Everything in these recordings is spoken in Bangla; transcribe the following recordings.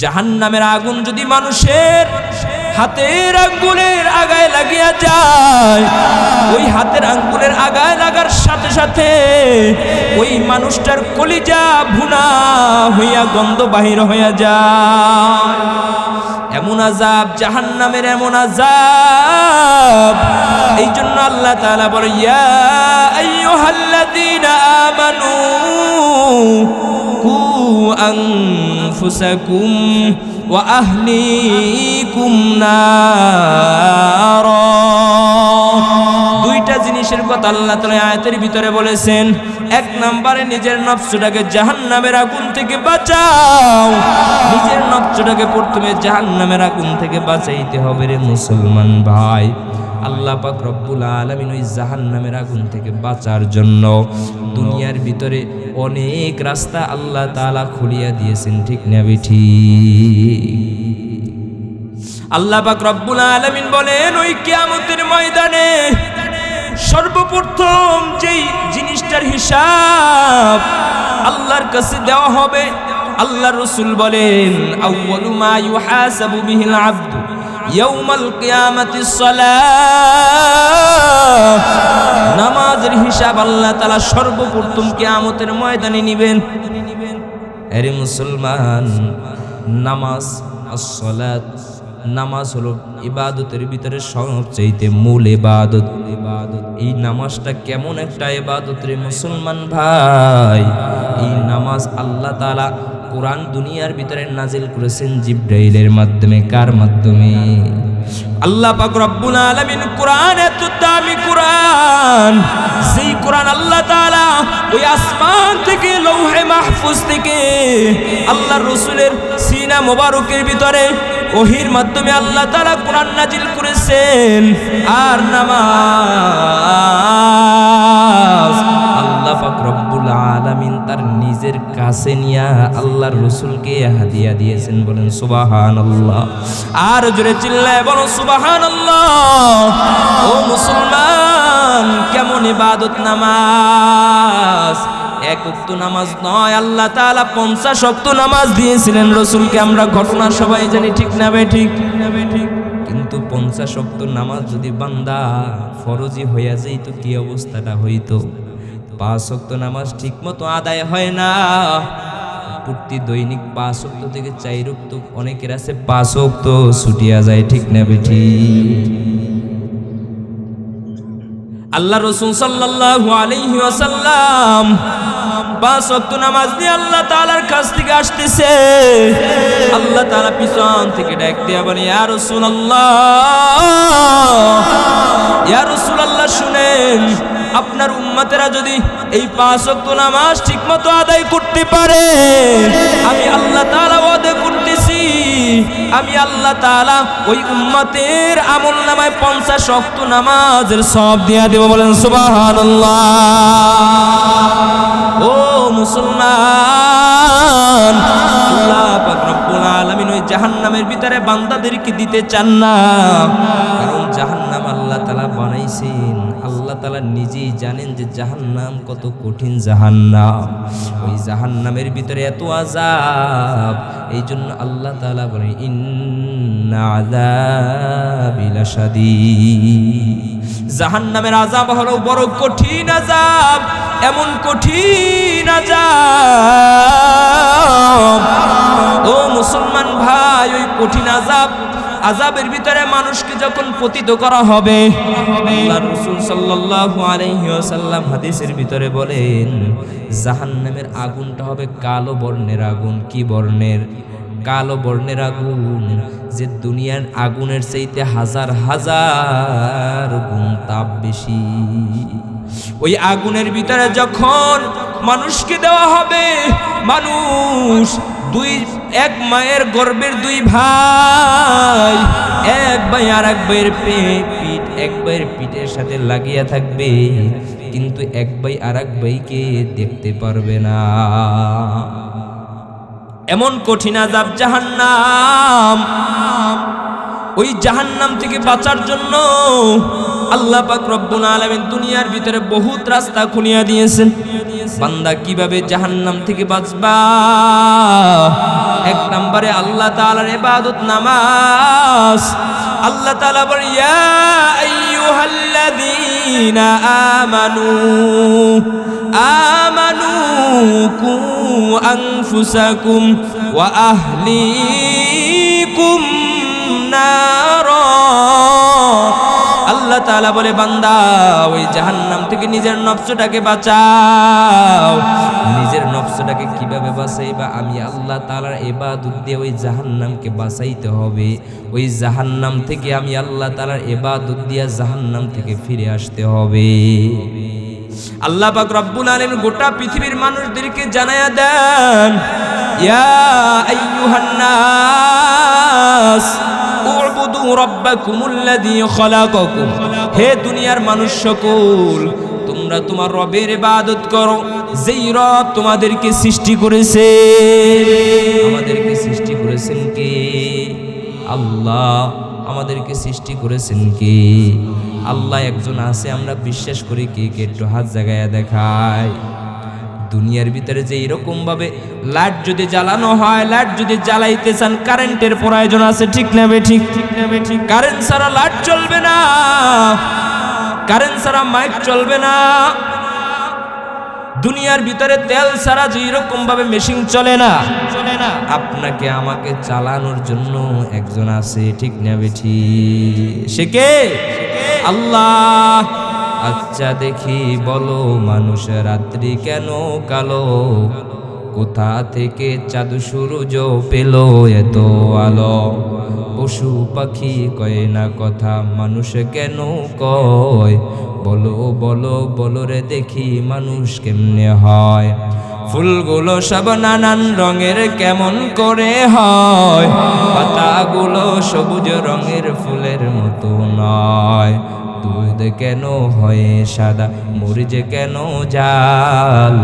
জাহান্নামের আগুন যদি মানুষের হাতের আঙ্গুলের আগায় লাগিয়া যায়, ওই হাতের আঙ্গুলের আগায় লাগার সাথে সাথে ওই মানুষটার কলিজা ভুনা হইয়া গন্ধ বাহির হইয়া যায়। এমন আযাব জাহান্নামের, এমন আযাব। এই জন্য আল্লাহ তাআলা বলে, ইয়া আইয়ুহাল্লাযীনা আমানু কু আনফুসাকুম ওয়া আহলিকুম নারা। দুইটা জিনিসের কথা আল্লাহ তাআলা আয়াতের ভিতরে বলেছেন। এক নম্বরে নিজের নফসটাকে জাহান্নামের আগুন থেকে বাঁচাও। নিজের নফসটাকে প্রথমে জাহান্নামের আগুন থেকে বাঁচাইতে হবে রে মুসলমান ভাই। আল্লাহ পাক রব্বুল আলামিন ওই জাহান্নামের আগুন থেকে বাঁচার জন্য দুনিয়ার ভিতরে অনেক রাস্তা আল্লাহ তাআলা খুলিয়া দিয়েছেন, ঠিক না ঠিক? আল্লাহ পাক রব্বুল আলামিন বলেন, ওই কিয়ামতের ময়দানে সর্বপ্রথম যেই জিনিসটার হিসাব আল্লাহর কাছে দেওয়া হবে, আল্লাহ রাসূল বলেন, আউয়ালু মা ইউহাসাবু বিহিল আবদু ইয়াউমাল কিয়ামাতিস সালাহ। নামাজের হিসাব আল্লাহ তাআলা সর্বপ্রথম কিয়ামতের ময়দানে নেবেন। আরে মুসলমান, নামাজ, as-সালাত, নামাজ হলো ইবাদতের ভিতরে সবচেয়ে মূল ইবাদত। এই নামাজটা কেমন একটা ইবাদত রে মুসলমান ভাই। এই নামাজ আল্লাহ তাআলা কোরআন দুনিয়ার ভিতরে নাজিল করেছেন জিবরাইলের মাধ্যমে। কার মাধ্যমে? আল্লাহ পাক রব্বুল আলামিন কোরআন, এত দামি কোরআন, সেই কোরআন আল্লাহ তাআলা ওই আসমান থেকে লৌহে মাহফুজ থেকে আল্লাহর রাসূলের সিনা মোবারকের ভিতরে ওহির মাধ্যমে আল্লাহ তাআলা কোরআন নাজিল করেছেন। আর নামাজ আল্লাহ পাক রব্বুল আলামিন তার নিজের কাছে নিয়ে আল্লাহর রাসূলকে হাদিয়া দিয়েছেন। বলেন সুবহানাল্লাহ। আর জোরে চিল্লায় বলো সুবহানাল্লাহ। ও মুসলমান, কেমন ইবাদত নামাজ! এক ওয়াক্ত নামাজ নয়, আল্লাহ তাআলা 50 ওয়াক্ত নামাজ দিয়েছিলেন রাসূলকে। আমরা ঘটনা সবাই জানি, ঠিক না বে ঠিক? কিন্তু 50 ওয়াক্ত নামাজ যদি বান্দা ফরজি হইয়া যেত, কি অবস্থাটা হইতো? 5 ওয়াক্ত নামাজ ঠিক মতো আদায় হয় না। প্রতি দৈনিক 5 ওয়াক্ত থেকে 4 ওয়াক্ত, অনেকের আছে 5 ওয়াক্ত ছুটিয়া যায়, ঠিক না বে ঠিক? আল্লাহ রাসূল সাল্লাল্লাহু আলাইহি ওয়াসাল্লাম 5 ওয়াক্ত নামাজ নিয়ে আল্লাহ তাআলার কাছ থেকে আসতেছে। আল্লাহ তাআলা পিছন থেকে ডাক দিয়া বলে, ইয়া রাসূলুল্লাহ, ইয়া রাসূলুল্লাহ, শুনেন, আপনার উম্মতেরা যদি এই 5 ওয়াক্ত নামাজ ঠিকমতো আদায় করতে পারে, আমি আল্লাহ তাআলা ওয়াদা করতেছি, আমি আল্লাহ তাআলা ওই উম্মতের আমলনামায় 50 ওয়াক্ত নামাজের সওয়াব দিয়া দেব। বলেন সুবহানাল্লাহ। ও মুসলমান, আল্লাহ পাক রব্বুল আলামিন ওই জাহান্নামের ভিতরে বান্দাদেরকে দিতে চান না। কারণ জাহান্নাম আল্লাহ তাআলা বানাইছেন, আল্লাহ তাআলা নিজেই জানেন যে জাহান্নাম কত কঠিন জাহান্নাম। ওই জাহান্নামের ভিতরে এত আযাব, এই জন্য আল্লাহ তাআলা বলেন, ইন্না আযাবি লাশাদীদ। জাহান্নামের আযাব হলো বড় কঠিন আযাব, এমন কঠিন আযাব। ও মুসলমান ভাই, ওই কঠিন আযাবের ভিতরে মানুষকে যখন পতিত করা হবে, আল্লাহর রাসূল সাল্লাল্লাহু আলাইহি ওয়াসাল্লাম হাদিসের ভিতরে বলেন, জাহান্নামের আগুনটা হবে কালো বর্ণের আগুন। কি বর্ণের? কালো বর্ণের আগুন, যে দুনিয়ার আগুনের চাইতে হাজার হাজার গুণ তাপ বেশি। ওই আগুনের ভিতরে যখন মানুষকে দেওয়া হবে, মানুষ এক মায়ের গর্ভের 2 ভাই, এক ভাই আর এক ভাইয়ের পিঠ এক ভাইয়ের পিঠের সাথে লাগিয়া থাকবে, কিন্তু এক ভাই আর এক ভাইকে দেখতে পারবে না। এমন কঠিন আযাব জাহান্নাম। ওই জাহান্নাম থেকে বাঁচার জন্য আল্লাহ পাক রব্বুল আলামিন দুনিয়ার ভিতরে বহুত রাস্তা খুলিয়া দিয়েছেন। বান্দা কিভাবে জাহান্নাম থেকে বাঁচবা? এক নম্বরে আল্লাহ তাআলার ইবাদত, নামাজ। আল্লাহ তাআলা বলেন, ইয়া আইয়ুহাল্লাযীনা আমানু কু আনফুসাকুম ওয়া আহলিকুম নারা। আল্লাহ তাআলা বলে, বান্দা ওই জাহান্নাম থেকে নিজের নফসটাকে বাঁচাও। নিজের নফসটাকে কিভাবে বাঁচাইবা? আমি আল্লাহ তাআলার ইবাদত দিয়ে ওই জাহান্নামকে বাঁচাইতে হবে। ওই জাহান্নাম থেকে আমি আল্লাহ তাআলার ইবাদত দিয়ে জাহান্নাম থেকে ফিরে আসতে হবে। আল্লাহ পাক রব্বুল আলামিন গোটা পৃথিবীর মানুষদেরকে জানায়া দেন, ইয়া আইয়ুহান নাস উবুদু রাব্বাকুমুল্লাযী খালাকাকুম। হে দুনিয়ার মানুষ সকল, তোমরা তোমার রবের ইবাদত করো, যেই রব তোমাদেরকে সৃষ্টি করেছে। আমাদেরকে সৃষ্টি করেছেন কে? আল্লাহ। আমাদেরকে সৃষ্টি করেছেন কে? আল্লাহ একজন আছে, আমরা বিশ্বাস করি। কে কে একটু হাত জাগায়া দেখায়। দুনিয়ার ভিতরে যে এরকম ভাবে লাইট যদি জ্বালানো হয়, লাইট যদি জ্বালাইতে চান কারেন্টের প্রয়োজন আছে, ঠিক না বেঠিক? কারেন্ট ছাড়া লাইট চলবে না, কারেন্ট ছাড়া মাইক চলবে না। দুনিয়ার ভিতরে তেল ছাড়া যে এরকম ভাবে মেশিন চলে না। আপনাকে আমাকে চালানোর জন্য একজন আছে, ঠিক না বেঠিক? সে কে? আল্লাহ। আচ্ছা দেখি বলো, মানুষ রাত্রি কেন কালো? কোথা থেকে চাঁদ সূরজ পেল এত আলো? পশু পাখি কয় না কথা, মানুষ কেন কয়? বলো বলো বলো রে দেখি, মানুষ কেমনে হয়? ফুলগুলো সব নানান রঙের কেমন করে হয়? পাতাগুলো সবুজ রঙের ফুলের মতো নয়। দুধ কেন হয় সাদা, মরিচ কেন জাল?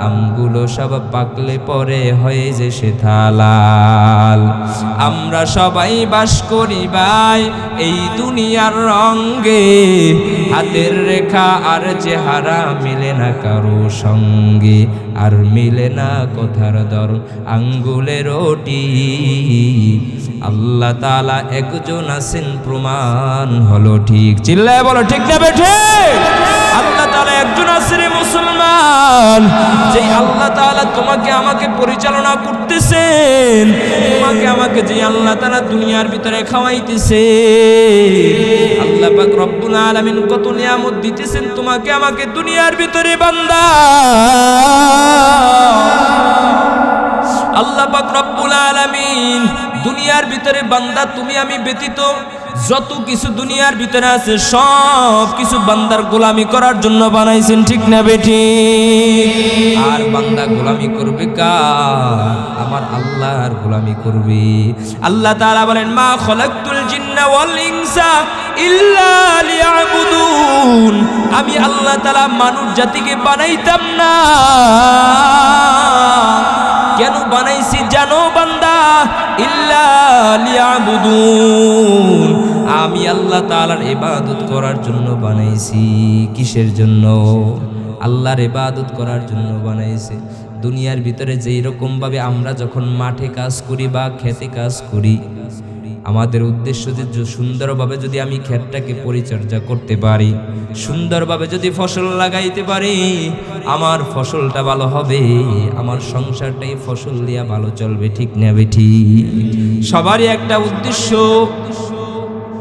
আমগুলো সব পাকলে পরে হয়ে যে সেথা লাল। আমরা সবাই বাস করি ভাই এই দুনিয়ার রঙে, হাতের রেখা আর চেহারা মিলে না কারো সঙ্গে, আর মিলে না কথার ধরন আঙ্গুলের টিপ। আল্লাহ তাআলা একজন আছেন, প্রমাণ হলো ঠিক। চিল্লায় বলো ঠিক না বেঠে? আল্লাহ তাআলা একজন আছেন রে মুসলমান, যেই আল্লাহ তাআলা তোমাকে আমাকে পরিচালনা করতেছেন। তোমাকে আমাকে যে আল্লাহ তাআলা দুনিয়ার ভিতরে খাওয়াইতেছে। আল্লাহ পাক রব্বুল আলামিন কত নিয়ামত দিতেছেন তোমাকে আমাকে দুনিয়ার ভিতরে। বান্দা আল্লাহ পাক রব্বুল আলামিন দুনিয়ার ভিতরে বান্দা তুমি আমি ব্যতীত যত কিছু দুনিয়ার ভিতরে আছে সব কিছু বান্দার গোলামি করার জন্য বানাইছেন, ঠিক না বেঠিক? আর বান্দা গোলামি করবে কার? আমার আল্লাহর গোলামি করবে। আল্লাহ তাআলা বলেন, মা খলাকতুল জিন্না ওয়াল ইনসা ইল্লা লিয়াবুদুন। আমি আল্লাহ তাআলা মানব জাতিকে বানাইতাম না। কেন বানাইছি জানো বান্দা? ইল্লা লিয়াবুদুন। আমি আল্লাহ তাআলার ইবাদত করার জন্য বানাইছি। কিসের জন্য? আল্লাহর ইবাদত করার জন্য বানাইছে। দুনিয়ার ভিতরে যেই রকম ভাবে আমরা যখন মাঠে কাজ করি বা খেতে কাজ করি, আমাদের উদ্দেশ্য যে সুন্দরভাবে যদি আমি ক্ষেতটাকে পরিচর্যা করতে পারি, সুন্দরভাবে যদি ফসল লাগাইতে পারি, আমার ফসলটা ভালো হবে, আমার সংসারটাই ফসল দিয়া ভালো চলবে, ঠিক না বেঠিক? সবারই একটা উদ্দেশ্য,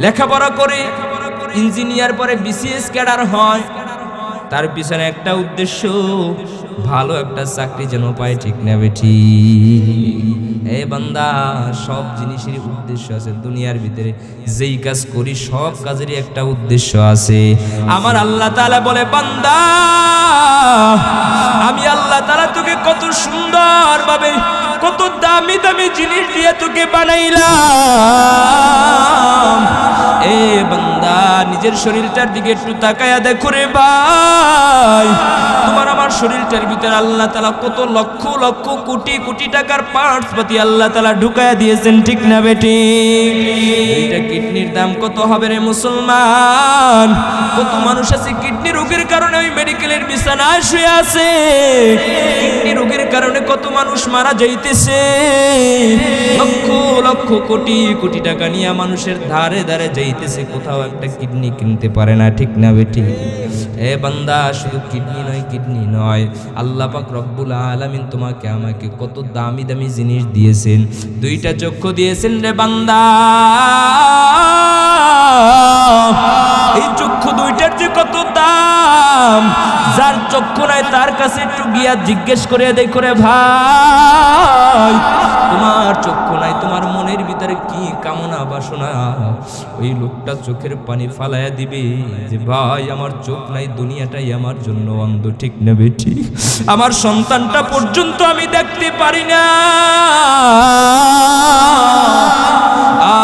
লেখাপড়া করে ইঞ্জিনিয়ার পরে বিসিএস ক্যাডার হয়, তার পিছনে একটা উদ্দেশ্য, ভালো একটা চাকরি যেন পায়, ঠিক না বেঠিক? এ বান্দা, সব জিনিসেরই উদ্দেশ্য আছে দুনিয়ার ভিতরে। যেই কাজ করি সব কাজেরই একটা উদ্দেশ্য আছে। আমার আল্লাহ তাআলা বলে, বান্দা আমি আল্লাহ তাআলা তোকে কত সুন্দর ভাবে কত দামি দামি জিনিস দিয়ে তোকে বানাইলাম। এ বান্দা, নিজের নিজের শরীরটার দিকে একটু তাকায়া দেখো রে ভাই, তোমার আমার শরীরটার ভিতরে আল্লাহ তাআলা কত লক্ষ লক্ষ কোটি কোটি টাকার পার্টস পাতি আল্লাহ তাআলা ঢুকায়া দিয়েছেন, ঠিক না বেটি? এইটা কিডনির দাম কত হবে রে মুসলমান? কত মানুষ আছে কিডনি রোগের কারণে ওই মেডিকেলের বিছানায় শুয়ে আছে, কিডনি রোগের কারণে কত মানুষ মারা যাইতেছে, লক্ষ লক্ষ কোটি কোটি টাকা নিয়ে মানুষের ধারে ধারে যাইতেছে, কোথাও একটা কিডনি কিনতে পারে না, ঠিক না বেটি? এ বান্দা, শুধু কিডনি নয়, আল্লাহ পাক রব্বুল আলামিন তোমাকে আমাকে কত দামি দামি জিনিস দিয়েছেন, দুইটা চক্ষু দিয়েছেন রে বান্দা। এই চক্ষু দুইটার যে কত দাম, যার চক্ষু নাই তার কাছে একটু গিয়া জিজ্ঞেস করে দেখো রে ভাই, তোমার চক্ষু নাই, তোমার মনের ভিতরে কি কামনা বাসনা, ওই লোকটা চোখের পানি ফালাইয়া দিবে যে ভাই আমার চোখ নাই, দুনিয়াটাই আমার জন্য অন্ধ, ঠিক না বেটি? আমার সন্তানটা পর্যন্ত আমি দেখতে পারি না,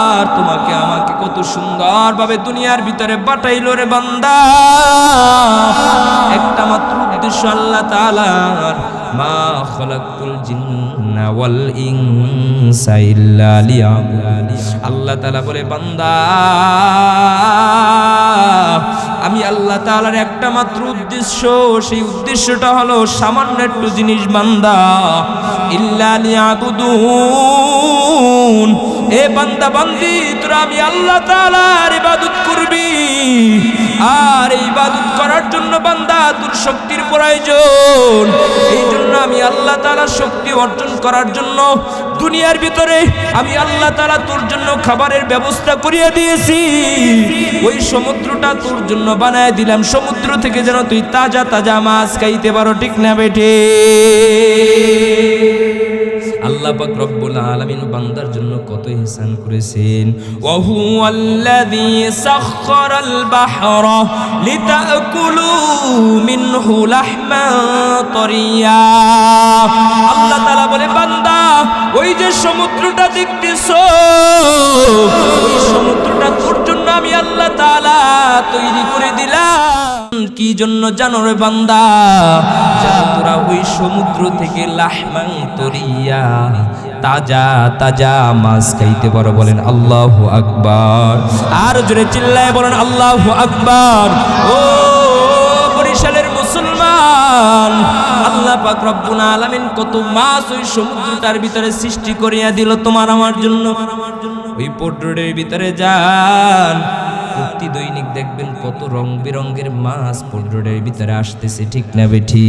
আর তোমাকে আমাকে কত সুন্দরভাবে দুনিয়ার ভিতরে পাঠাইলো রে বান্দা, একটা মাত্র উদ্দেশ্য আল্লাহ তাআলার, মা খালাকতুল জিন্না ওয়াল ইনসা ইল্লা লিয়াবুদুন। আল্লাহ তাআলা বলে বান্দা, আমি আল্লাহ তাআলার একটা মাত্র উদ্দেশ্য, সেই উদ্দেশ্যটা হলো সামান্য একটু জিনিস বান্দা, ইল্লা লিয়াবুদুন। এ বান্দা বান্দি, তোরা আমি আল্লাহ তাআলার ইবাদত করবি, আর এই ইবাদত করার জন্য বান্দা তোর শক্তির প্রয়োজন। এই জন্য আমি আল্লাহ তাআলার শক্তি অর্জন করার জন্য দুনিয়ার ভিতরে আমি আল্লাহ তাআলা তোর জন্য খাবারের ব্যবস্থা করিয়ে দিয়েছি, ওই সমুদ্রটা তোর জন্য বানায় দিলাম, সমুদ্র থেকে যেন তুই তাজা তাজা মাছ খাইতে পারো, ঠিক না বেটে? আল্লাহ পাক রব্বুল আলামিন বান্দার জন্য কত ইহসান করেছেন। ওয়া হুয়াল্লাযী সাখখারাল বাহরা লিতাকুলু মিনহু লাহমান তারিয়া। আল্লাহ তাআলা বলে বান্দা, ওই যে সমুদ্রটা দেখতেছো, ওই সমুদ্রটা তোর জন্য আমি আল্লাহ তাআলা তৈরি করে দিলাম। কি জন্য জানো রে বান্দা? যেন তোরা ওই সমুদ্র থেকে লাহমান তরিয়া, তাজা তাজা মাছ খাইতে পারো। বলেন আল্লাহু আকবার। আর জোরে চিল্লায় বলেন আল্লাহু আকবার। ও বরিশালের মুসলমান, আল্লাহ পাক রব্বুল আলামিন কত মাছ ওই সমুদ্রটার ভিতরে সৃষ্টি করিয়া দিল তোমার আমার জন্য। ওই পোর্ট রোডের ভিতরে যান, প্রতি দৈনিক দেখবেন কত রং বেরঙের মাছ পোর্ট রোডের ভিতরে আসতেছে, ঠিক না বেঠি?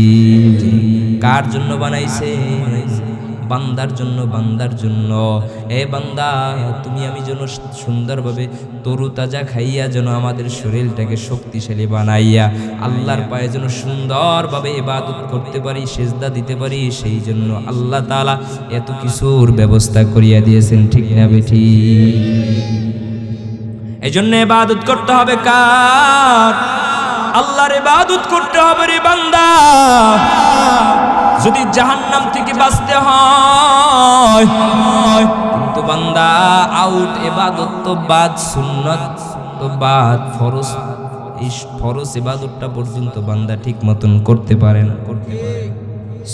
কার জন্য বানাইছে? বান্দার জন্য, বান্দার জন্য। এ বান্দা, তুমি আমি যেন সুন্দরভাবে তরুতাজা খাইয়া যেন আমাদের শরীরটাকে শক্তিশালী বানাইয়া আল্লাহর পায়ে যেন সুন্দরভাবে ইবাদত করতে পারি, সেজদা দিতে পারি, সেই জন্য আল্লাহ তাআলা এত কিছুর ব্যবস্থা করিয়া দিয়েছেন, ঠিক না বেঠি? এই জন্য ইবাদত করতে হবে কার? আল্লাহর ইবাদত করতে হবে রে বান্দা। যদি জাহান্নাম থেকে বাঁচতে হয়, কিন্তু বান্দা আউট, ইবাদত তো বাদ, সুন্নাত তো বাদ, ফরজ, এই ফরজ ইবাদতটা পর্যন্ত বান্দা ঠিক মতন করতে পারে না।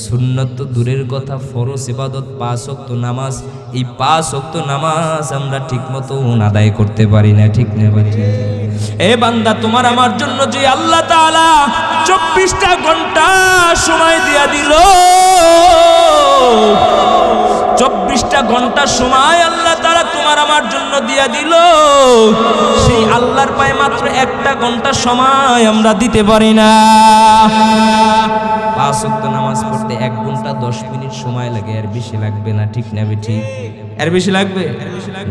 সুন্নাত তো দূরের কথা, ফরজ ইবাদত 5 ওয়াক্ত নামাজ, এই 5 ওয়াক্ত নামাজ আমরা ঠিক মতো আদায় করতে পারি না, ঠিক না বেঠি? এ বান্দা, তোমার আমার জন্য যে আল্লাহ তাআলা 24টা ঘন্টা সময় দিয়া দিল, 24টা ঘন্টা সময় আল্লাহ তাআলা তোমার আমার জন্য দিয়া দিল, সেই আল্লাহর পায়ে মাত্র 1টা ঘন্টা সময় আমরা দিতে পারি না। 5 ওয়াক্ত নামাজ পড়তে 1 ঘন্টা 10 মিনিট সময় লাগে, এর বেশি লাগবে না, ঠিক না বেঠি? এর বেশি লাগবে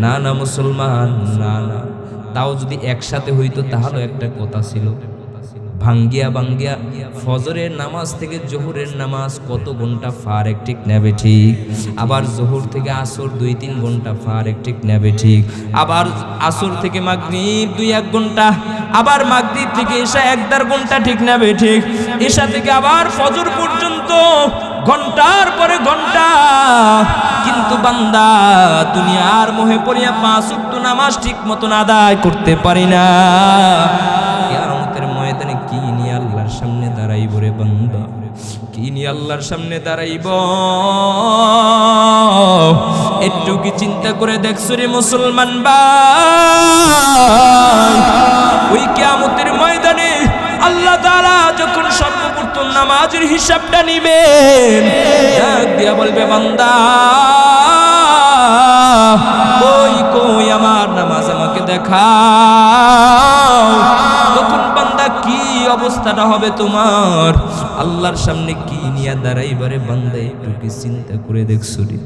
না? না মুসলমান, না না। তাও যদি একসাথে হইতো তাহলে একটা কথা ছিল, ভাঙ্গিয়া ভাঙ্গিয়া ফজরের নামাজ থেকে জোহরের নামাজ কত ঘন্টা ফারেক, ঠিক না বেঠি? আবার জোহর থেকে আসর 2-3 ঘন্টা ফারেক, ঠিক না বেঠি? আবার আসর থেকে মাগরিব 2-1 ঘন্টা, আবার মাগরিব থেকে এশা 1-1.5 ঘন্টা, ঠিক না বেঠি? এশা থেকে আবার ফজর পর্যন্ত ঘন্টার পরে ঘন্টা। কিন্তু বান্দা দুনিয়ার মোহে পড়িয়া 5 ওয়াক্ত নামাজ ঠিক মতন আদায় করতে পারি না। সামনে দাঁড়াইব রে বান্দা, কি নিয়ে আল্লাহর সামনে দাঁড়াইব? একটু কি চিন্তা করে দেখছো রে মুসলমান ভাই? ওই কিয়ামতের ময়দানে আল্লাহ তাআলা যখন সর্বপ্রথম নামাজের হিসাবটা নিবেন, ডাক দিয়া বলবে বান্দা কই আমার নামাজ আমাকে দেখাও। তখন বান্দা কি অবস্থাটা হবে তোমার? আল্লাহর সামনে কি নিয়ে দাঁড়াইবারে বান্দা একটু কি চিন্তা করে দেখছো রে?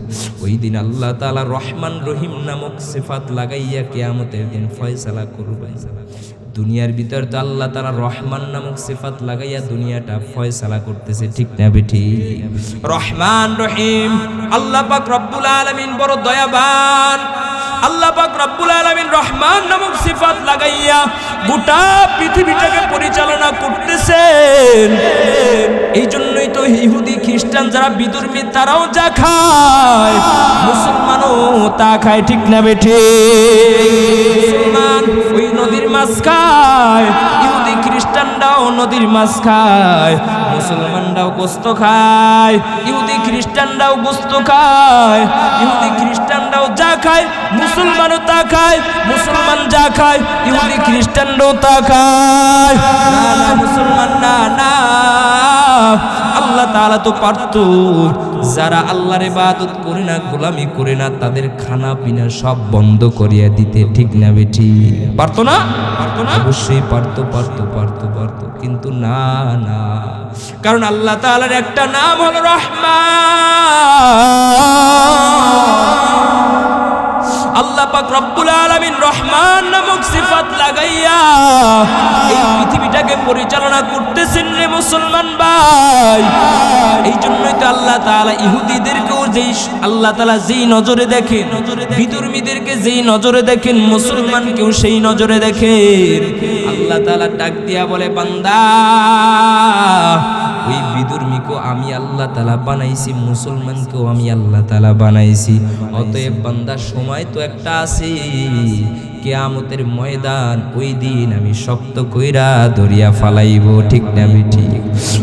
ওই দিন আল্লাহ তাআলা রহমান রহিম নামক সিফাত লাগাইয়া কিয়ামতের দিন ফয়সালা করবেন। দুনিয়ার ভিতর তো আল্লাহ তাআলা রহমান নামক সিফাত লাগাইয়া দুনিয়াটা ফয়সালা করতেছে, ঠিক না বেঠি? রহমান রহিম আল্লাহ পাক রব্বুল আলামিন বড় দয়াবান। আল্লাহ পাক রব্বুল আলামিন রহমান নামক সিফাত লাগাইয়া গোটা পৃথিবীটাকে পরিচালনা করতেছেন। এই জন্যই তো ইহুদি খ্রিস্টান যারা বিধর্মী তারাও যা খায়, মুসলমানও তা খায়, ঠিক না বেঠি? মুসলমান ওই নদীর মাছ খায়, ইহুদি খ্রিস্টানরাও নদীর মাছ খায়। মুসলমানরাও গোস্ত খায়, ইহুদি খ্রিস্টানরাও গোস্ত খায়। ইহুদি খ্রিস্টানরাও যা খায় মুসলমানও তা খায়, মুসলমান যা খায় ইহুদি খ্রিস্টানরাও তা খায়। না না মুসলমান না, না আল্লাহ তাআলা তো পারতো যারা আল্লাহর ইবাদত করে না, গোলামি করে না, তাদের খানা পিনা সব বন্ধ করিয়া দিতে, ঠিক না বেঠি? পারতো না? পারতো না? অবশ্যই পারতো, পারতো, পারতো, পারতো, কিন্তু না না, কারণ আল্লাহ তাআলার একটা নাম হলো রহমান। আল্লাহ পাক রব্বুল আলামিন রহমান নামক সিফাত লাগাইয়া এই পৃথিবীটাকে পরিচালনা করতেছেন রে মুসলমান ভাই। এই জন্যই তো আল্লাহ তাআলা ইহুদিদেরকেও যেই আল্লাহ তাআলা যেই নজরে দেখেন, বিধর্মীদেরকে যেই নজরে দেখেন, মুসলমানকেও সেই নজরে দেখেন। আল্লাহ তাআলা ডাক দিয়া বলে বান্দা ওই বিধর্মীকেও আমি আল্লাহ তাআলা বানাইছি, মুসলমানকেও আমি আল্লাহ তাআলা বানাইছি। অতএব বান্দা সময় তো একটা আছে, কিয়ামতের ময়দান, ওই দিন আমি শক্ত কইরা দরিয়া ফালাইব, ঠিক না বেঠি?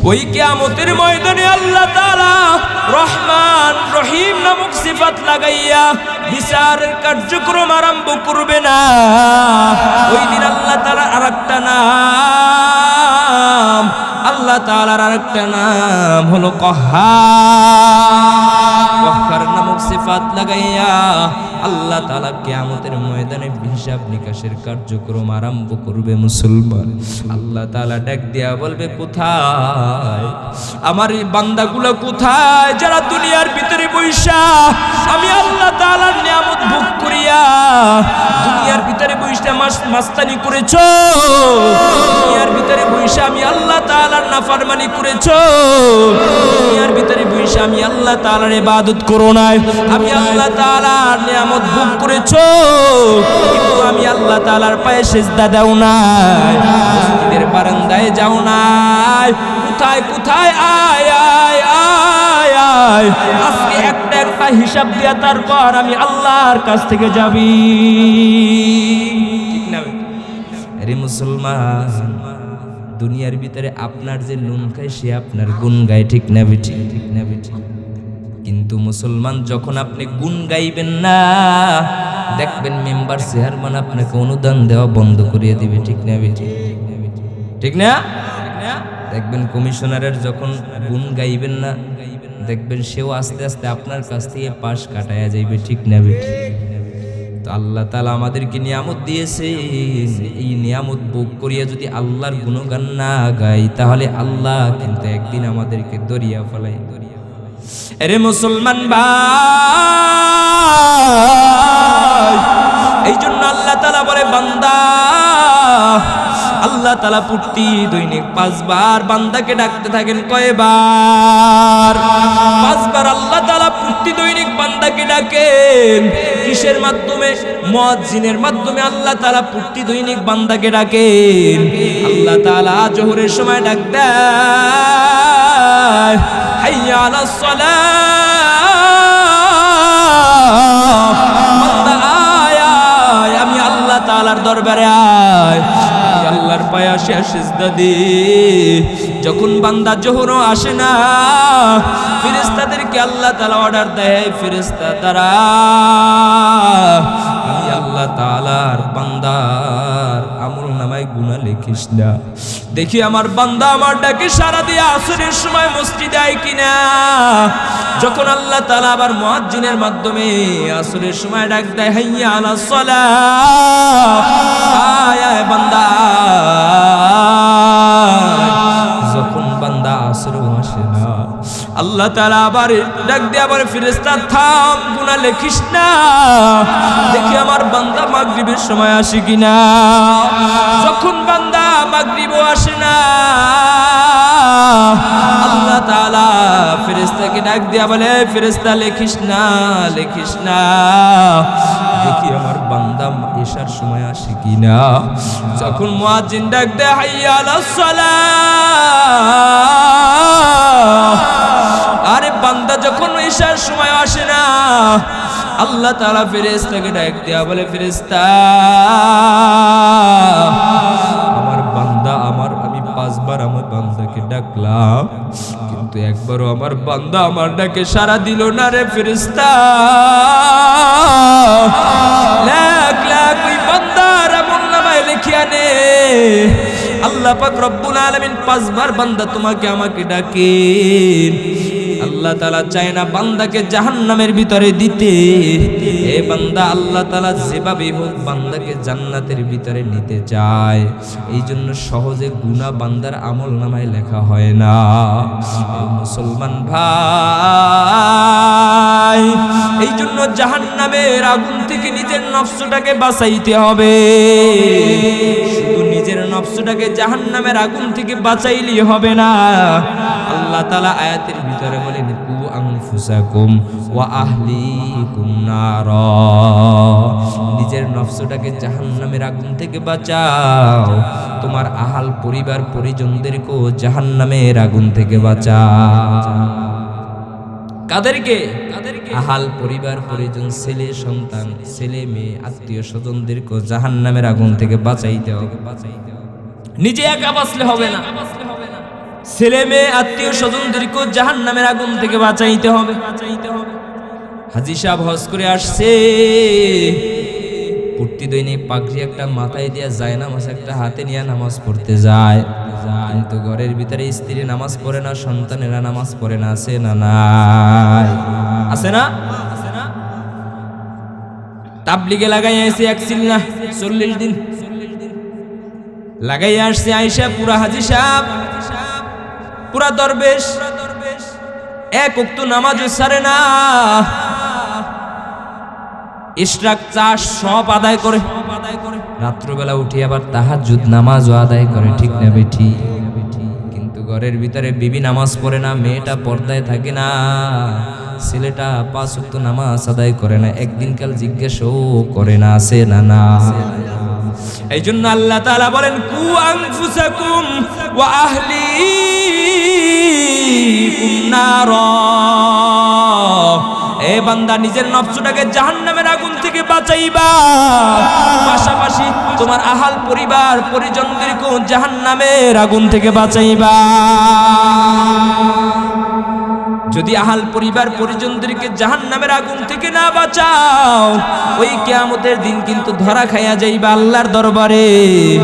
ওই কিয়ামতের ময়দানে আল্লাহ তাআলা রহমান রহিম নামক সিফাত লাগাইয়া বিচারের কার্যক্রম আরম্ভ করবে না। ওই দিন আল্লাহ তাআলার আরেকটা নাম, আল্লাহ তাআলার আরেকটা নাম হলো কহ্হার নামক সিফাত লাগাইয়া আল্লাহ তাআলা কিয়ামতের ময়দানে হিসাব নিকাশের কার্যক্রম আরম্ভ করবে। মুসলমান আল্লাহ তাআলা ডাক দিয়া বলবে কোথায় আমার এই বান্দাগুলো, কোথায় যারা দুনিয়ার ভিতরে বৈশা আমি আল্লাহ তাআলার নিয়ামত ভোগ করিয়া দুনিয়ার ভিতরে বৈশা মাস্তানি করেছো, দুনিয়ার ভিতরে বৈশা আমি আল্লাহ তাআলার নাফরমানি করেছো, দুনিয়ার ভিতরে বৈশা আমি আল্লাহ তাআলার ইবাদত করো নাই, আমি আল্লাহ তাআলার নিয়ামত ভোগ করেছো কিন্তু আমি আল্লাহ তাআলার পায়ে সিজদা দাও নাই, মসজিদের বারান্দায় যাও নাই, কোথায় কোথায় আয় আয় আয় আয়, আজকে একটা একটা হিসাব দিয়া তারপর আমি আল্লাহর কাছ থেকে যাবি, ঠিক না? আরে মুসলমান দুনিয়ার ভিতরে আপনার যে নুন খায় সে আপনার গুণ গায়, ঠিক না বেঠি? ঠিক না বেঠি? কিন্তু মুসলমান যখন আপনি গুণ গাইবেন না, দেখবেন মেম্বার চেয়ারম্যান আপনাকে অনুদান দেওয়া বন্ধ করিয়ে দিবে, ঠিক না বেঠি? ঠিক না? দেখবেন কমিশনারের যখন গুণ গাইবেন না, দেখবেন সেও আস্তে আস্তে আপনার কাছ থেকে পাশ কাটায়া যাইবে, ঠিক না বেঠি? তো আল্লাহ তাআলা আমাদেরকে নিয়ামত দিয়েছে, এই নিয়ামত ভোগ করিয়া যদি আল্লাহর গুণগান না গাই তাহলে আল্লাহ কিন্তু একদিন আমাদেরকে দরিয়া ফেলাই। আরে মুসলমান ভাই, এই জন্য আল্লাহ তাআলা বলে বান্দা, আল্লাহ তাআলা প্রতি দৈনিক 5 বার বান্দাকে ডাকতে থাকেন। কয়বার? 5 বার আল্লাহ তাআলা প্রতি দৈনিক বান্দাকে ডাকেন। কিসের মাধ্যমে? মুয়াজ্জিনের মাধ্যমে আল্লাহ তাআলা প্রতি দৈনিক বান্দাকে ডাকেন। আল্লাহ তাআলা জোহরের সময় ডাক দেয়, হাইয়া আলাস সালাহ, বান্দা আয় আয়, আমি আল্লাহ তাআলার দরবারে আয়, আল্লাহর পায়ে আসে সিজদা দে, যখন বান্দা জোহরও আসে না, ফেরেশতাদেরকে আল্লাহ তাআলা অর্ডার দেয়, ফেরেশতা তারা আমি আল্লাহ তাআলার বান্দার আমল নামায় গুনাহ লিখিস না, দেখি আমার বান্দা আমার ডাকে সাড়া দিয়ে আসরের সময় মসজিদে আয় কিনা। যখন আল্লাহ তাআলা আবার মুয়াজ্জিনের মাধ্যমে আসরের সময় ডাক দেয়, হাইয়া আলাস সালাহ, আয় আয় বান্দা। যখন বান্দা আসরে আসে না, আল্লাহ তাআলা আবার ডাক দিয়ে আবার ফেরেশতা থাম, গুনাহ লিখিস না, দেখি আমার বান্দা মাগরিবের সময় আসে কিনা। যখন বান্দা মাগরিবও আসে না, আল্লাহ তাআলা ফেরেশতাকে ডাক দিয়া বলে, ফেরেশতা লিখিস না, লিখিস না, দেখি আমার বান্দা ইশার সময় আসে কিনা। যখন মুয়াজ্জিন ডাক দেয়, হাইয়া আলাস সালাহ, আরে বান্দা যখন ইশার সময় আসে না, আল্লাহ তাআলা ফেরেশতাকে ডাক দিয়া বলে, ফেরেশতা আমার বান্দা আমি 5 বার আমার বান্দাকে ডাকলাম, কিন্তু একবারও আমার বান্দা আমার ডাকে সাড়া দিল না রে ফেরেশতা। লাখ লাখ ওই বান্দার আমলনামায় লিখিয়া নে। আল্লাহ পাক রব্বুল আলামিন 5 বার বান্দা তোমাকে আমাকে ডাকে। আল্লাহ তাআলা চায় না বান্দাকে জাহান্নামের ভিতরে দিতে। এ বান্দা আল্লাহ তাআলা যেভাবে হোক বান্দাকে জান্নাতের ভিতরে নিতে চায়। এই জন্য সহজে গুনাহ বান্দার আমলনামায় লেখা হয় না। মুসলমান ভাই, এই জন্য জাহান্নামের আগুন থেকে নিজের নফসটাকে বাঁচাইতে হবে। শুধু নিজের নফসটাকে জাহান্নামের আগুন থেকে বাঁচাইলেই হবে না। আল্লাহ তাআলা আয়াতের ভিতরে বলেন, কু আনফুসাকুম ওয়া আহলিকুম নার, নিজের নফসটাকে জাহান্নামের আগুন থেকে বাঁচাও, তোমার আহাল পরিবার পরিজনদেরকেও জাহান্নামের আগুন থেকে বাঁচাও। কাদেরকে? আহাল পরিবার পরিজন, ছেলে সন্তান, ছেলে মেয়ে, আত্মীয় স্বজনদেরকেও জাহান্নামের আগুন থেকে বাঁচাইতে হবে। নিজে একা বাঁচলে হবে না, ছেলে মেয়ে আত্মীয় স্বজনদেরকেও জাহান্নামের আগুন থেকে বাঁচাইতে হবে। হাজী সাহেব হজ করে আসছে, প্রতিদিনই পাগড়ি একটা মাথায় দিয়া যায়, নামাজ একটা হাতে নিয়ে নামাজ পড়তে যায়, কিন্তু ঘরের ভিতরে স্ত্রী নামাজ পড়ে না, সন্তানেরা নামাজ পড়ে না। আছে না? নাই? আছে না? তাবলিগে লাগাই আসছে এক সিল না 40 দিন লাগাই আসছে আয়েশা, পুরা হাজী সাহেব, পুরা দরবেশ, এক ওয়াক্ত নামাজও ছাড়ে না, ইশরাক চাষ সব আদায় করে, রাত্রবেলা উঠে আবার তাহাজ্জুদ নামাজও আদায় করে। ঠিক না বেঠি? কিন্তু ঘরের ভিতরে বিবি নামাজ পড়ে না, মেয়েটা পর্দায় থাকে না, ছেলেটা 5 ওয়াক্ত নামাজ আদায় করে না, একদিন কাল জিজ্ঞাসাও করে না। আছে না? না? এই জন্য আল্লাহ তাআলা বলেন, কু আনফুসাকুম ওয়া আহলিকুম নার, এ বান্দা নিজের নফসটাকে জাহান্নামের আগুন থেকে বাঁচাইবা, পাশাপাশি তোমার আহাল পরিবার পরিজনদেরকেও জাহান্নামের আগুন থেকে বাঁচাইবা। যদি আহাল পরিবার পরিজনদেরকে জাহান্নামের আগুন থেকে না বাঁচাও, ওই কিয়ামতের দিন কিন্তু ধরা খাইয়া যাইবা আল্লাহর দরবারে,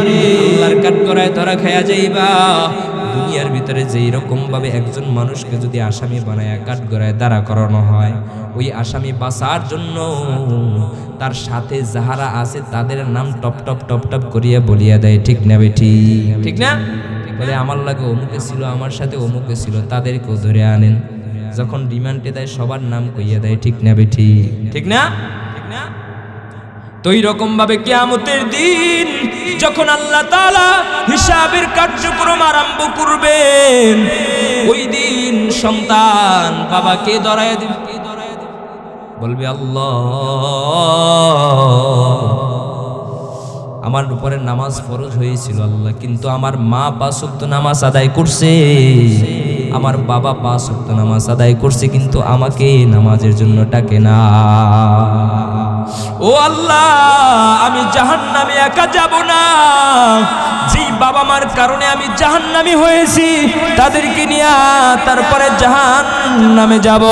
আল্লাহর কাঠগড়ায় ধরা খাইয়া যাইবা। দুনিয়ার ভিতরে যেই রকম ভাবে একজন মানুষকে যদি আসামি বানায় কাঠগড়ায় দাঁড়া করানো হয়, ওই আসামি বাঁচার জন্য তার সাথে যাহারা আছে তাদের নাম টপ টপ টপ টপ করিয়া বলিয়া দেয়। ঠিক না বেঠি? ঠিক না? বলে আমার লাগে অমুকে ছিল, আমার সাথে অমুকে ছিল, তাদেরকেও ধরে আনেন। যখন রিমান্ডে দেয় সবার নাম কইয়া দেয়। ঠিক না বেঠি? ঠিক না? তো এই রকম ভাবে কিয়ামতের দিন যখন আল্লাহ তাআলা হিসাবের কার্যক্রম আরম্ভ করবেন, ওই দিন সন্তান বাবাকে ধরায় দিবে, বলবে আল্লাহ আমার উপরে নামাজ ফরজ হয়েছিল আল্লাহ, কিন্তু আমার মা 5 ওয়াক্ত নামাজ আদায় করছে, আমার বাবা 5 ওয়াক্ত নামাজ আদায় করছে, কিন্তু আমাকে নামাজের জন্য ডাকে না। ও আল্লাহ, আমি জাহান্নামে একা যাব না, যেই বাবা মার কারণে আমি জাহান্নামী হয়েছি তাদেরকে নিয়ে তারপরে জাহান্নামে যাব।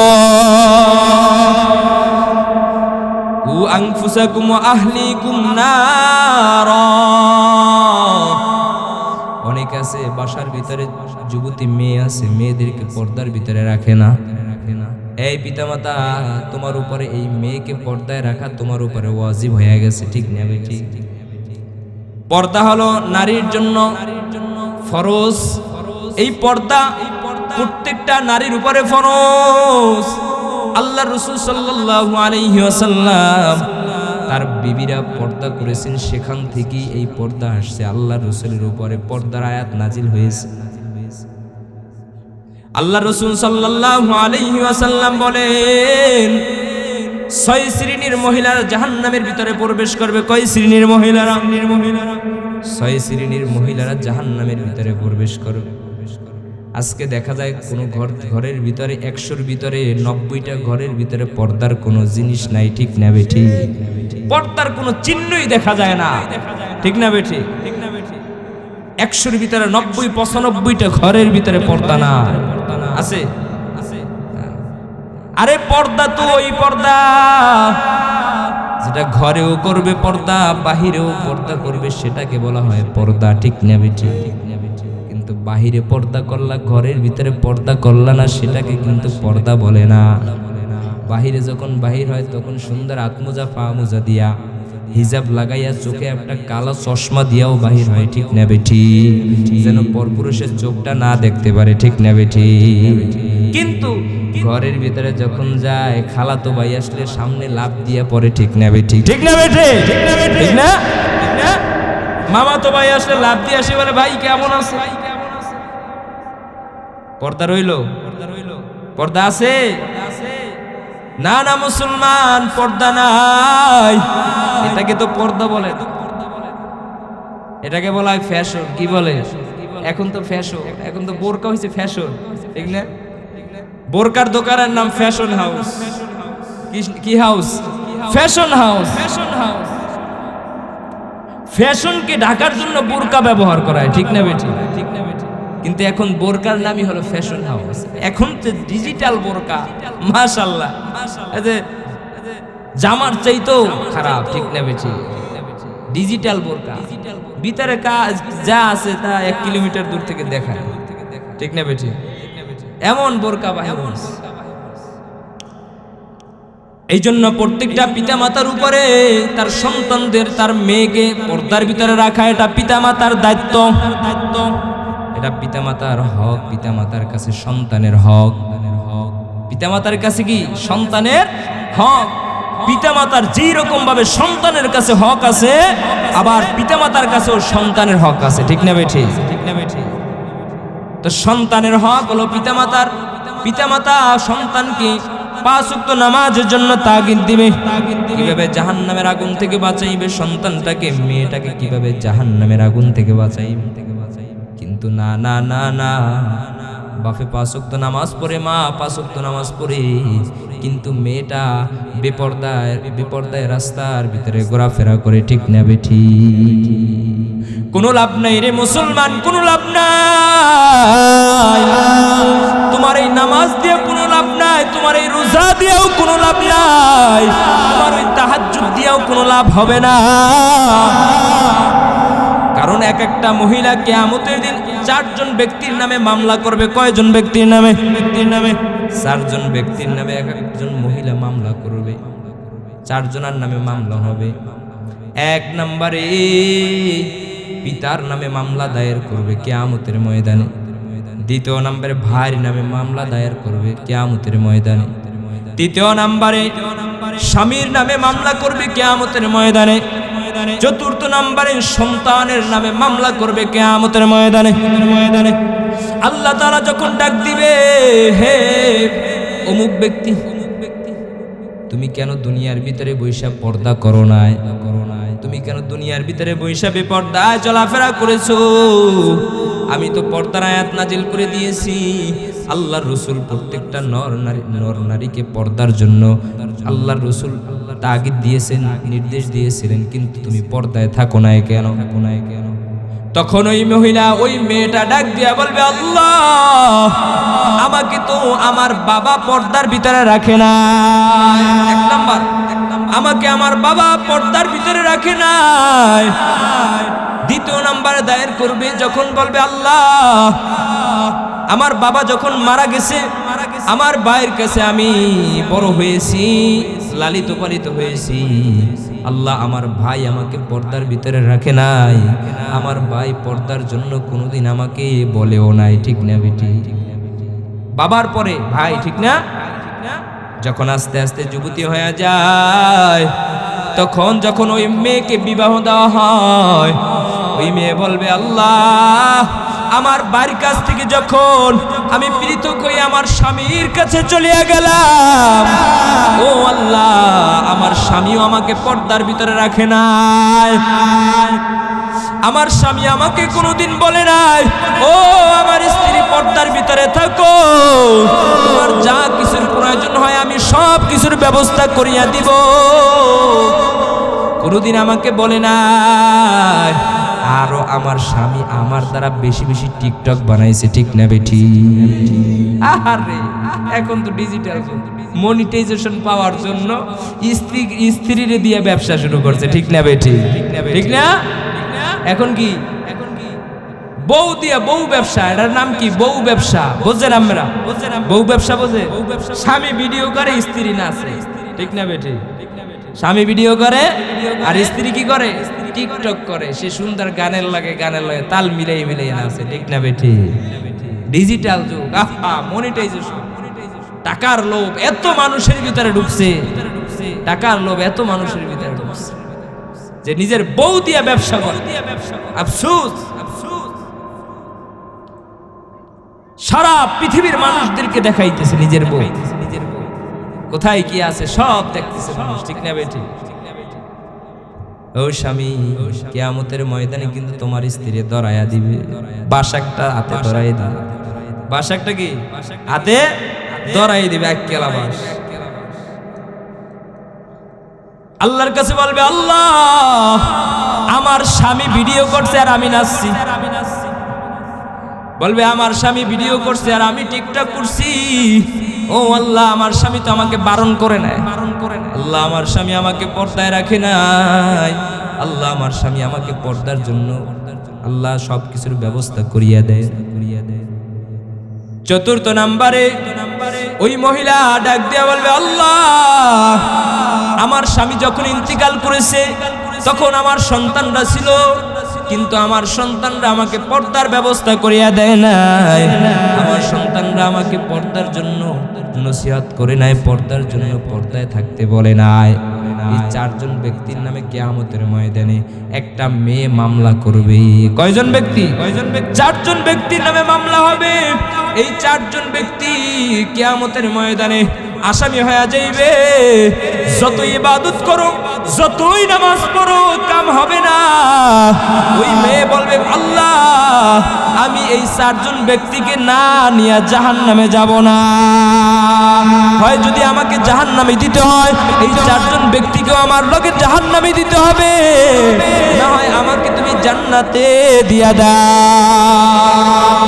কু আনফুসাকুম ওয়া আহলিকুম নারা। অনেক আছে বাসার ভিতরে যুবতী মেয়ে আছে, মেয়েদেরকে পর্দার ভিতরে রাখে না। এই পিতামাতা, তোমার উপরে এই মেয়েকে পর্দায় রাখা তোমার উপরে ওয়াজিব হয়ে গেছে, ঠিক না বেটি? পর্দা হলো নারীর জন্য ফরজ। এই পর্দা প্রত্যেকটা নারীর উপরে ফরজ। আল্লাহ রাসূল সাল্লাল্লাহু আলাইহি ওয়াসাল্লাম তার বিবিরা পর্দা করেছেন, সেখান থেকেই এই পর্দা আসছে। আল্লাহ রাসূলের উপরে পর্দার আয়াত নাজিল হয়েছে। আল্লাহ রাসূল সাল্লাল্লাহু আলাইহি ওয়াসাল্লাম বলেন, 6 শ্রেণীর মহিলারা জাহান্নামের ভিতরে প্রবেশ করবে। কয় শ্রেণীর মহিলারা? 6 শ্রেণীর মহিলারা জাহান্নামের ভিতরে প্রবেশ করবে। আজকে দেখা যায় কোনো ঘরের ভিতরে 100-র ভিতরে 90টা ঘরের ভিতরে পর্দার কোনো জিনিস নাই, ঠিক না বেঠি? পর্দার কোনো চিহ্নই দেখা যায় না, ঠিক না বেঠি? 100-র ভিতরে 90-95টা ঘরের ভিতরে পর্দা না আছে। আরে পর্দা তো ওই পর্দা যেটা ঘরেও করবে পর্দা, বাহিরেও পর্দা করবে, সেটাকে বলা হয় পর্দা, ঠিক না বেঠি? কিন্তু বাহিরে পর্দা করলা, ঘরের ভিতরে পর্দা করলা না, সেটাকে কিন্তু পর্দা বলে না। বাহিরে যখন বাহির হয় তখন সুন্দর আত্মজা পা মোজা দিয়া হিজাব লাগাইয়া চোখে একটা কালো চশমা দিয়াও বাহির হয়, ঠিক না বেঠি? যেন পরপুরুষের চোখটা না দেখতে পারে, ঠিক না বেঠি? কিন্তু ঘরের ভিতরে যখন যায়, খালাতো ভাই আসলে সামনে লাভ দিয়া পড়ে, ঠিক না বেঠি? ঠিক না বেঠি? ঠিক না? মামাতো ভাই আসলে লাভ দিয়ে আসে, বলে ভাই কেমন আছে? পর্দা রইল? পর্দা আছে? না না মুসলমান, পর্দা নাই। এটাকে তো পর্দা বলে, এটাকে বলা হয় ফ্যাশন। কি বলে? এখন তো ফ্যাশন, এখন তো বোরকা হয়েছে ফ্যাশন, ঠিক না? বোরকার দোকানের নাম ফ্যাশন হাউস। কি হাউস? Fashion house. ফ্যাশনকে ঢাকার জন্য বোরকা ব্যবহার করা হয়, ঠিক না বেটি? কিন্তু এখন বোরকার নামই হলো ফ্যাশন হাউস। এখন তো ডিজিটাল বোরকা, মাশাআল্লাহ, এই যে জামার চাইতেও খারাপ, ঠিক না বেটি? ডিজিটাল বোরকা, ভিতরে কাজ যা আছে তা 1 কিলোমিটার দূর থেকে দেখায়, ঠিক না বেটি? এমন বোরকা বাহির হচ্ছে। এই জন্য প্রত্যেকটা পিতামাতার উপরে তার সন্তানদের, তার মেয়েকে পর্দার ভিতরে রাখা এটা পিতামাতার দায়িত্ব। এটা পিতামাতার হক, পিতামাতার কাছে সন্তানের হক। পিতামাতার কাছে কি? সন্তানের হক। পিতামাতার যেই রকম ভাবে সন্তানের কাছে হক আছে, আবার পিতামাতার কাছেও সন্তানের হক আছে, ঠিক না বেঠি? তো সন্তানের হক হলো পিতামাতার। পিতামাতা সন্তানকে 5 ওয়াক্ত নামাজের জন্য তাগিদ দিবে। কিভাবে জাহান্নামের আগুন থেকে বাঁচাইবে সন্তানটাকে, মেয়েটাকে কিভাবে জাহান্নামের আগুন থেকে বাঁচাইবে। কিন্তু না না না না, বাপে 5 ওয়াক্ত নামাজ পড়ে, মা 5 ওয়াক্ত নামাজ পড়ে, কিন্তু মেয়েটা বেপর্দায় রাস্তার ভিতরে ঘোরাফেরা করে, ঠিক না বেঠি? কোনো লাভ নাই রে মুসলমান, কোনো লাভ নাই। তোমার এই নামাজ দিয়ে কোনো লাভ নাই, তোমার এই রোজা দিয়েও কোনো লাভ নাই, তোমার ওই তাহাজ্জুদ দিয়েও কোনো লাভ হবে না। কারণ একটা মহিলা কিয়ামতের দিন 4 জন ব্যক্তির নামে মামলা করবে। কয়জন ব্যক্তির নামে? 4 জন ব্যক্তির নামে একজন মহিলা মামলা করবে। 4 জনের নামে মামলা হবে। 1 নম্বরে পিতার নামে মামলা দায়ের করবে কিয়ামতের ময়দানে। 2 নম্বরে ভাইয়ের নামে মামলা দায়ের করবে কিয়ামতের ময়দানে। 3 নম্বরে স্বামীর নামে মামলা করবে কিয়ামতের ময়দানে। 4 নম্বরে সন্তানের নামে মামলা করবে কিয়ামতের ময়দানে। আল্লাহ তাআলা যখন ডাক দিবে, হে অমুক ব্যক্তি, তুমি কেন দুনিয়ার ভিতরে বৈশা পর্দা করো নাই? তুমি কেন দুনিয়ার ভিতরে বৈশা বেপর্দায় চলাফেরা করেছো? আমি তো পর্দার আয়াত নাজিল করে দিয়েছি। আল্লাহর রাসূল প্রত্যেকটা নর নারীকে পর্দার জন্য আল্লাহর রাসূল তাগিদ দিয়েছেন, নির্দেশ দিয়েছিলেন, কিন্তু তুমি পর্দায় থাকো না কেন? তখন ওই মহিলা, ওই মেয়েটা ডাক দিয়া বলবে, আল্লাহ, আমাকে তো আমার বাবা পর্দার ভিতরে রাখে না। এক নাম্বার, আমাকে আমার বাবা পর্দার ভিতরে রাখে নাই। দ্বিতীয় নাম্বারে দায়ের করবে, যখন বলবে, আল্লাহ, আমার বাবা যখন মারা গেছে, আমার ভাইয়ের কাছে আমি বড় হয়েছি, লালিত পালিত হয়েছি, আল্লাহ, আমার ভাই আমাকে পর্দার ভিতরে রাখে নাই, আমার ভাই পর্দার জন্য কোনোদিন আমাকে বলেও নাই। ঠিক না বেটি? বাবার পরে ভাই, ঠিক না? যখন আস্তে আস্তে যুবতী হয়ে যায়, তখন যখন ওই মেয়েকে বিবাহ দেওয়া হয়, ওই মেয়ে বলবে, আল্লাহ, আমার বাড়ির কাছ থেকে যখন আমি পৃথক হয়ে আমার স্বামীর কাছে চলে গেলাম, ও আল্লাহ, আমার স্বামীও আমাকে পর্দার ভিতরে রাখে নাই, আমার স্বামী আমাকে কোনোদিন বলে নাই, ও আমার স্ত্রী পর্দার ভিতরে থাকো, তোমার যা কিছুর প্রয়োজন হয় আমি সব কিছুর ব্যবস্থা করিয়া দিব, কোনোদিন আমাকে বলে নাই। আরো আমার স্বামী আমার দ্বারা বেশি বেশি টিকটক বানাইছে। ঠিক না বেটি? আরে এখন তো ডিজিটাল মনিটাইজেশন পাওয়ার জন্য স্ত্রীরে দিয়ে ব্যবসা শুরু করছে। ঠিক না বেটি? ঠিক না? এখন কি বউ দিয়া বউ ব্যবসা, এটার নাম কি? বউ ব্যবসা। বোঝেন আমরা? বউ ব্যবসা বোঝে? স্বামী ভিডিও করে, স্ত্রী নাচে। ঠিক না বেটি? স্বামী ভিডিও করে আর স্ত্রী কি করে? টিকটক করে। সে সুন্দর গানের লাগে তাল মিলাই নাচে। ঠিক না বেটি? ডিজিটাল যুগ, মনিটাইজেশন, টাকার লোভ এত মানুষের ভিতরে ঢুকছে, টাকার লোভ এত মানুষের ভিতরে ঢুকছে যে নিজের বউ দিয়া ব্যবসা করে। আফসোস, সারা পৃথিবীর মানুষদেরকে দেখাইতেছে নিজের বউ, কোথায় কি আছে সব দেখতেছে মানুষ। ঠিক না বেটি? ও স্বামী, কিয়ামতের ময়দানে কিন্তু তোমার স্ত্রী ধরায়া দিবে, বাসাকটা হাতে ধরাই দিবে। বাসাকটা কি? হাতে ধরাই দিবে, এক কেলা বাস। আল্লাহর কাছে বলবে, আল্লাহ, আমার স্বামী ভিডিও করছে আর আমি নাচছি। বলবে, আমার স্বামী ভিডিও করছে আর আমি টিকটক করছি। ও আল্লাহ, আমার স্বামী তো আমাকে বারণ করে নাই। আল্লাহ, আমার স্বামী আমাকে পর্দায় রাখে নাই। আল্লাহ, আমার স্বামী আমাকে পর্দার জন্য আল্লাহ সব কিছুর ব্যবস্থা করিয়া দেয়। চতুর্থ নাম্বারে ওই মহিলা ডাক দিয়া বলবে, আল্লাহ, আমার স্বামী যখন ইন্তিকাল করেছে তখন আমার সন্তানরা ছিল, কিন্তু আমার সন্তানরা আমাকে পর্দার ব্যবস্থা করিয়া দেয় নাই, আমার সন্তানরা আমাকে পর্দার জন্য নসিহত করে নাই, পর্দার জন্য পর্দায় থাকতে বলে নাই। এই চারজন ব্যক্তির নামে কিয়ামতের ময়দানে একটা মেয়ে মামলা করবে। কয়জন ব্যক্তি? চারজন ব্যক্তির নামে মামলা হবে। এই চারজন ব্যক্তি কিয়ামতের ময়দানে আসামি হয়ে যাইবে। যতই ইবাদত করো, যতই নামাজ পড়ো, কাম হবে না। ওই মেয়ে বলবে, আল্লাহ, আমি এই চারজন ব্যক্তিকে না নিয়ে জাহান্নামে যাব না। হয় যদি আমাকে জাহান্নামে দিতে হয়, এই চারজন ব্যক্তিকেও আমার লগে জাহান্নামে দিতে হবে, না হয় আমাকে তুমি জান্নাতে দিয়া দাও।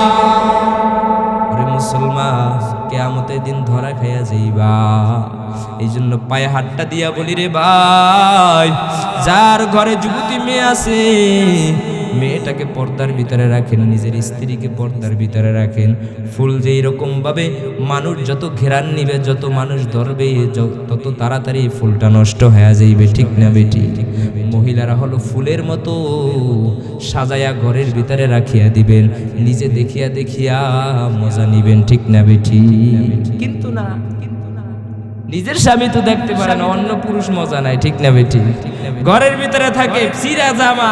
ওরে মুসলমান, কিয়ামতের দিন ধরা খাইয়া যাইবা। এই জন্য পায়ে হাতটা দিয়া বলি, রে ভাই, যার ঘরে যুবতী মেয়ে আছে, মেয়েটাকে পর্দার ভিতরে রাখেন, নিজের স্ত্রীকে পর্দার ভিতরে রাখেন। ফুল যেই রকম ভাবে মানুষ যত ঘেরান নিবে, যত মানুষ ধরবে, তত তাড়াতাড়ি ফুলটা নষ্ট হয়ে যাইবে। ঠিক না বেটি? মহিলারা হলো ফুলের মতো, সাজায়া ঘরের ভিতরে রাখিয়া দিবেন, নিজে দেখিয়া দেখিয়া মজা নিবেন। ঠিক না বেটি? কিন্তু না, নিজের স্বামী তো দেখতে পারে না, অন্য পুরুষ মজা নাই। ঠিক না বেটি? ঘরের ভিতরে থাকে, চিরা জামা,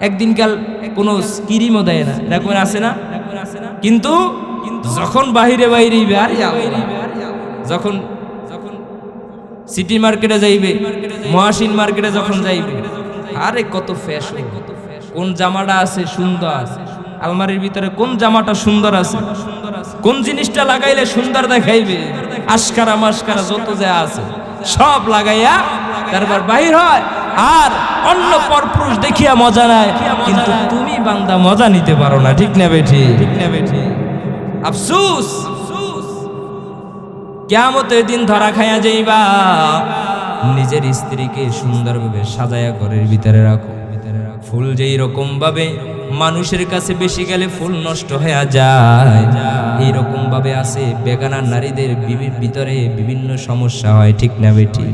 একদিনকাল কোনো ক্রিমও দেয় না, এরকম আছে না? কিন্তু যখন বাহিরে যখন সিটি মার্কেটে যাইবে, মহাসিন মার্কেটে যখন যাইবে, আরে কত ফ্যাশন, কোন জামাটা আছে সুন্দর, আলমারির ভিতরে কোন জামাটা সুন্দর আছে, কোন জিনিসটা লাগাইলে সুন্দর দেখাইবে, আশকারা মাস্কারা যত যা আছে সব লাগাইয়া তারপর বাহির হয়, আর অন্য পরপুরুষ দেখিয়া মজা নেয়, কিন্তু তুমি বান্দা মজা নিতে পারো না। ঠিক না বেঠি? আফসোস, কিয়ামতের দিন ধরা খাইয়া যাইবা। নিজের স্ত্রীকে সুন্দরভাবে সাজায়া ঘরের ভিতরে রাখো। ফুল যেই রকম ভাবে মানুষের কাছে বেশি গেলে ফুল নষ্ট হয়ে যায়, এইরকম ভাবে আছে বেগানা নারীদের ভিতরে বিভিন্ন সমস্যা হয়। ঠিক না বেঠি?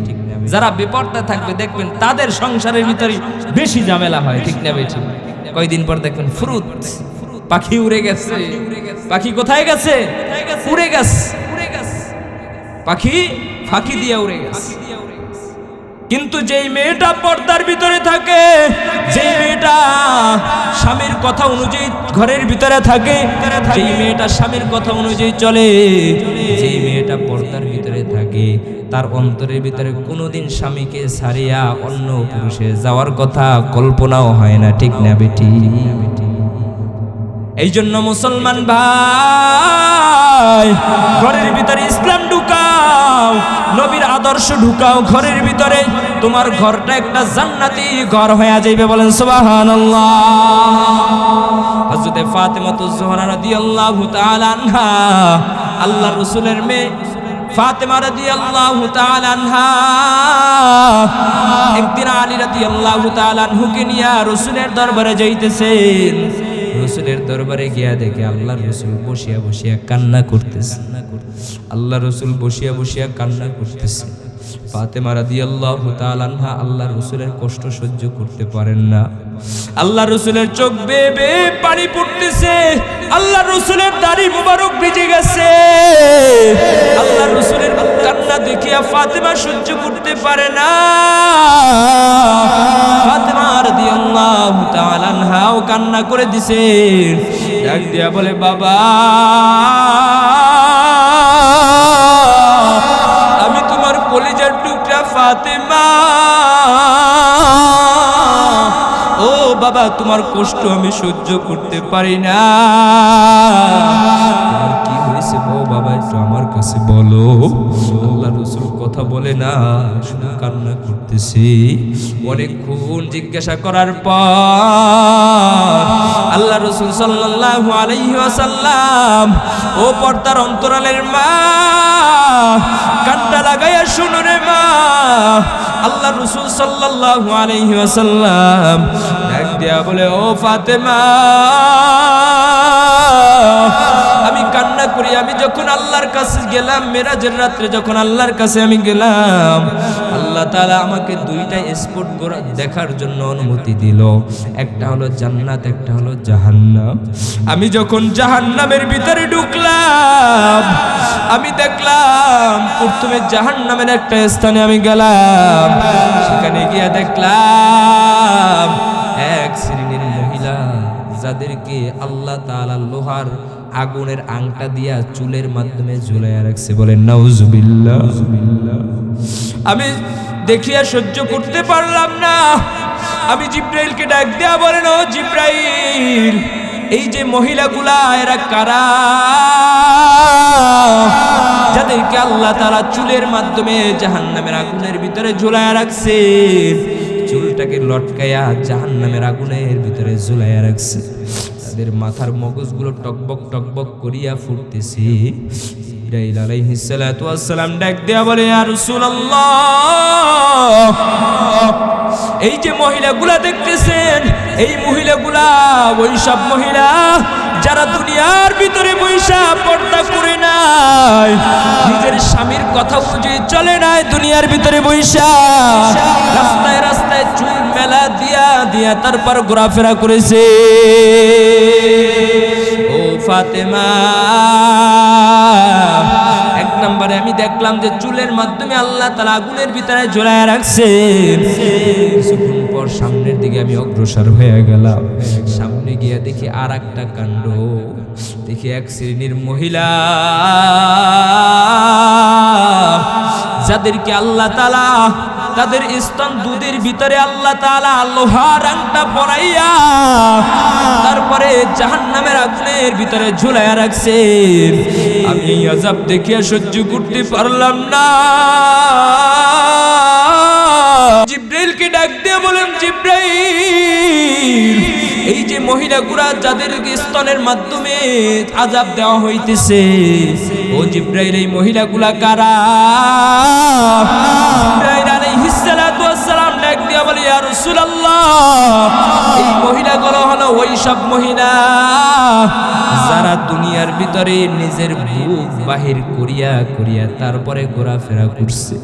যারা বেপর্দা থাকবে দেখবেন তাদের সংসারের ভিতরে বেশি ঝামেলা হয়। ঠিক না বেঠি? কয়দিন পর দেখবেন ফুরুত পাখি উড়ে গেছে। পাখি কোথায় গেছে? উড়ে গেছে। পাখি ফাঁকি দিয়ে উড়ে গেছে। কিন্তু যেই মেয়েটা পর্দার ভিতরে থাকে, যেই মেয়েটা স্বামীর কথা অনুযায়ী ঘরের ভিতরে থাকে, যেই মেয়েটা স্বামীর কথা অনুযায়ী চলে, যেই মেয়েটা পর্দার ভিতরে থাকে, তার অন্তরের ভিতরে কোনোদিন স্বামীকে ছাড়িয়া অন্য পুরুষে যাওয়ার কথা কল্পনাও হয় না। ঠিক না বেটি? এই জন্য মুসলমান ভাই, ঘরের ভিতরে ইসলাম ঢুকাও, নবীর আদর্শ ঢুকাও ঘরের ভিতরে, তোমার ঘরটা একটা জান্নাতি ঘর হয়ে যাইবে। বলেন সুবহানাল্লাহ। হযরত ফাতেমাতুজ জোহরা রাদিয়াল্লাহু তাআলা আনহা, আল্লাহর রাসূলের মেয়ে ফাতেমা রাদিয়াল্লাহু তাআলা আনহা একদিন আলী রাদিয়াল্লাহু তাআলা আনহুকে নিয়ে রাসূলের দরবারে যাইতেছেন। রাসূলের দরবারে গিয়া দেখে আল্লাহর রাসূল বসিয়া বসিয়া কান্না করতেছে। আল্লাহর রাসূল বসিয়া বসিয়া কান্না করতেছে। ফাতেমা রাদিয়াল্লাহু তাআলা আনহা আল্লাহর রাসূলের কষ্ট সহ্য করতে পারেন না। আল্লাহর রাসূলের চোখ বেয়ে বেয়ে পানি পড়তেছে। আল্লাহর রাসূলের দাড়ি মোবারক ভিজে গেছে। আল্লাহর রাসূলের কান্না দেখিয়া ফাতেমা সহ্য করতে পারে না। ফাতেমা রাদিয়াল্লাহু তাআলা আনহাও কান্না করে দিছে। ডাক দিয়া বলে, বাবা, আমি তোমার কলিজার টুকরা ফাতেমা। ও বাবা, তোমার কষ্ট আমি সহ্য করতে পারি না। কি হয়েছে বউ বাবা, একটু আমার কাছে বলো। আল্লাহ রাসূল কথা বলে না, শুধু কান্না করতেছি। অনেকক্ষণ জিজ্ঞাসা করার পর আল্লাহ রাসূল সাল্লাল্লাহু আলাইহি ওয়াসাল্লাম, ও পর্দার অন্তরালের মা, কান্না লাগাইয়া শুনো রে মা। আল্লাহ রাসূল সাল্লাল্লাহু আলাইহি ওয়াসাল্লাম ডাক দিয়া বলে, ও ফাতেমা, আমি কান্না করি। আমি যখন আল্লাহর কাছে গেলাম, মেরাজের রাত্রে যখন আল্লাহর কাছে আমি গেলাম, আল্লাহ তাআলা আমাকে দুইটা স্পট দেখার জন্য অনুমতি দিল। একটা হলো জান্নাত, একটা হলো জাহান্নাম। আমি যখন জাহান্নামের ভিতরে ঢুকলাম, আমি দেখলাম প্রথমে জাহান্নামের একটা স্থানে আমি গেলাম। সেখানে গিয়ে দেখলাম এক শ্রেণীর মহিলা, যাদেরকে আল্লাহ তাআলা লোহার আগুনের আংটা দিয়া চুলের মাধ্যমে ঝুলাইয়া রাখছে। বলেন নাউজুবিল্লাহ। আমি দেখিয়া সহ্য করতে পারলাম না। আমি জিব্রাইলকে ডাক দিয়া বলেন, ও জিব্রাইল, এই যে মহিলাগুলা এরা কারা, যাদেরকে আল্লাহ তাআলা চুলের মাধ্যমে জাহান্নামের আগুনের ভিতরে ঝুলাইয়া রাখছে? চুলটাকে লটকাইয়া জাহান্নামের আগুনের ভিতরে ঝুলাইয়া রাখছে। তাদের মাথার মগজগুলো টকবক টকবক করিয়া ফুটতেছে। জিবরাইল আলাইহিস সালাতু ওয়াস সালাম ডাক দেয়া বলে, ইয়া রাসূলুল্লাহ, এই যে মহিলাগুলা দেখতেছেন, এই মহিলাগুলা ওই সব মহিলা যারা দুনিয়ার ভিতরে বৈশা পর্দা করে নাই, নিজের স্বামীর কথা অনুযায়ী চলে নাই, দুনিয়ার ভিতরে বৈশা রাস্তায় রাস্তায় চুল মেলা দিয়া দিয়া তারপর ঘোরাফেরা করেছে। ও ফাতেমা, এক নম্বরে আমি দেখলাম যে চুলের মাধ্যমে আল্লাহ তাআলা আগুনের ভিতরে ঝোলায় রাখছে। কিছুক্ষণ পর সামনের দিকে আমি অগ্রসর হয়ে গেলাম। সামনে গিয়ে দেখি আর একটা কাণ্ড। দেখি এক শ্রেণীর মহিলা, যাদেরকে আল্লাহ তাআলা তাদের স্তন দুধের ভিতরে আল্লাহ তাআলা লোহার আংটা পরাইয়া তারপরে জাহান্নামের আগুনের ভিতরে ঝুলাইয়া রাখছে। আমি এই আযাব দেখিয়া সহ্য করতে পারলাম না। জিব্রাইলকে ডাক দিয়ে বলেন, জিব্রাইল, এই যে মহিলাগুলা যাদের স্তনের মাধ্যমে আযাব দেওয়া হইতেছে, ও জিব্রাইল এই মহিলাগুলা কারা? জিব্রাইল আলাইহিস সালাতু ওয়াস সালাম ডাক দিয়ে বলে, ইয়া রাসূলুল্লাহ, এই মহিলাগুলো হলো ওই সব মহিলা যারা দুনিয়ার ভিতরে নিজের বুক বাহির করিয়া করিয়া তারপরে ঘোরাফেরা করছে,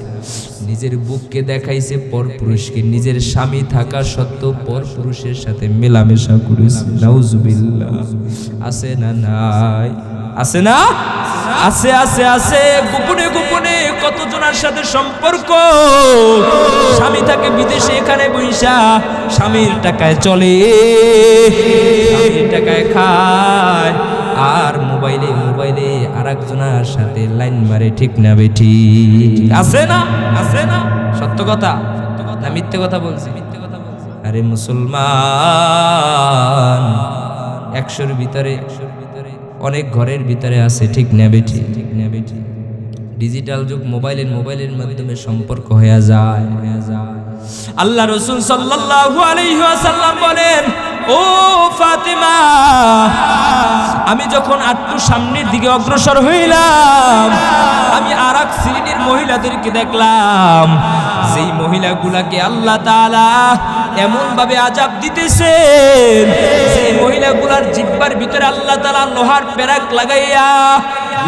নিজের বুককে দেখাইছে পরপুরুষকে, নিজের স্বামী থাকা সত্ত্বেও পরপুরুষের সাথে মেলামেশা করেছে। নাউজুবিল্লাহ। আছে না নাই? আছে না? আছে আছে আছে। গোপনে গোপনে কতজনের সাথে সম্পর্ক। স্বামী থাকে বিদেশে, এখানে বৈশা স্বামীর টাকায় চলে, স্বামীর টাকায় খায়, আর মোবাইলে মোবাইলে আরেকজনের সাথে লাইন মারে। ঠিক না বেঠি? আছে না? আছে না? সত্য কথা না মিথ্যে কথা বলছি? মিথ্যে কথা বলছি। আরে মুসলমান 100-র ভিতরে অনেক ঘরের ভিতরে আছে। ঠিক না বেঠি? ঠিক না বেঠি? ডিজিটাল যুগ, মোবাইলের মাধ্যমে সম্পর্ক হয়ে যায়। আল্লাহ রাসূল সাল্লাল্লাহু আলাইহি ওয়াসাল্লাম বলেন, ও ফাতিমা, আমি যখন একটু সামনের দিকে অগ্রসর হইলাম, আমি আরেক শ্রেণীর মহিলাদেরকে দেখলাম, যেই মহিলাগুলাকে আল্লাহ তাআলা এমন ভাবে আযাব দিতেছেন, সেই মহিলাগুলার জিহ্বার ভিতরে আল্লাহ তাআলা লোহার পেরাক লাগাইয়া,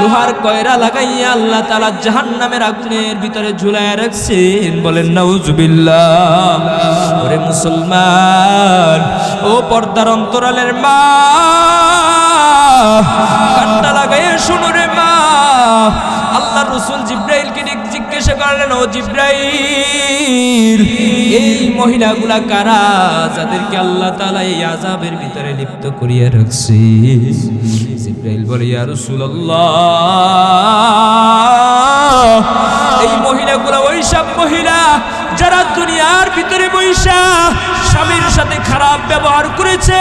লোহার কয়রা লাগাইয়া আল্লাহ তাআলা জাহান্নামের আগুনের ভিতরে ঝুলাইয়া রাখছেন। বলেন নাউজুবিল্লাহ। ওরে মুসলমান, ও পর্দার অন্তরালের মা, কান্না লাগাইয়া শুনো রে মা। আল্লাহ রাসূল জিব্রাইলকে জিজ্ঞাসা করলেন, ও জিব্রাইল, এই মহিলাগুলা কারা যাদেরকে আল্লাহ তাআলা এই আযাবের ভিতরে লিপ্ত করিয়া রাখছে? জিব্রাইল বলে, ইয়া রাসূলুল্লাহ, এই মহিলাগুলা ওই সব মহিলা যারা দুনিয়ার ভিতরে বৈশা স্বামীর সাথে খারাপ ব্যবহার করেছে,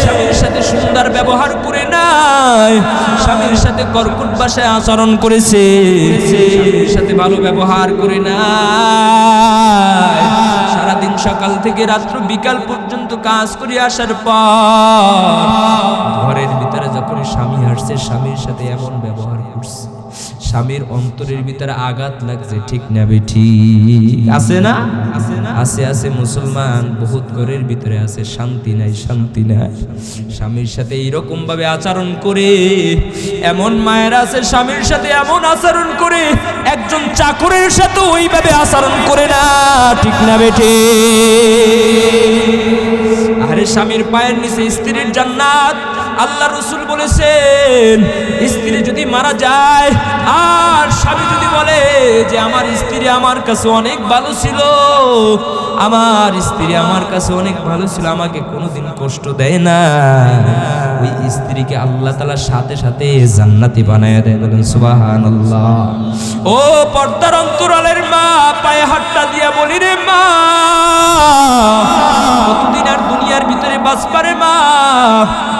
স্বামীর সাথে সুন্দর ব্যবহার করে নাই, স্বামীর সাথে কর্কট ভাষায় আচরণ করেছে, স্বামীর সাথে ভালো ব্যবহার করে নাই, সারাদিন সকাল থেকে রাত্র বিকাল পর্যন্ত কাজ করে আসার পর ঘরের ভিতরে যখন স্বামী আসছে, স্বামীর সাথে এমন ব্যবহার করছে, স্বামীর অন্তরের ভিতরে আঘাত লাগছে। ঠিক না বেঠি? আছে না? আছে না? আছে আছে। মুসলমান বহুত ঘরের ভিতরে আছে শান্তি নাই, শান্তি নাই। স্বামীর সাথে এইরকম ভাবে আচরণ করে, এমন মায়ের আছে স্বামীর সাথে এমন আচরণ করে, একজন চাকরের সাথে ওইভাবে আচরণ করে না। ঠিক না বেঠি? আরে স্বামীর পায়ের নিচে স্ত্রীর জান্নাত। আল্লাহ রাসূল বলেছেন, স্ত্রী যদি মারা যায় আর স্বামী যদি বলে যে আমার স্ত্রী আমার কাছে অনেক ভালো ছিল, আমার স্ত্রী আমার কাছে অনেক ভালো ছিল, আমাকে কোনোদিন কষ্ট দেয় না, ওই স্ত্রীকে আল্লাহ তাআলা সাথে সাথে জান্নাতি বানায়া দেয়। বলেন সুবহানাল্লাহ। ও পর্দার অন্তরালের মা, পায়ে হাতটা দিয়া বলি রে মা, কতদিন আর দুনিয়ার ভিতরে বাঁচপারে মা?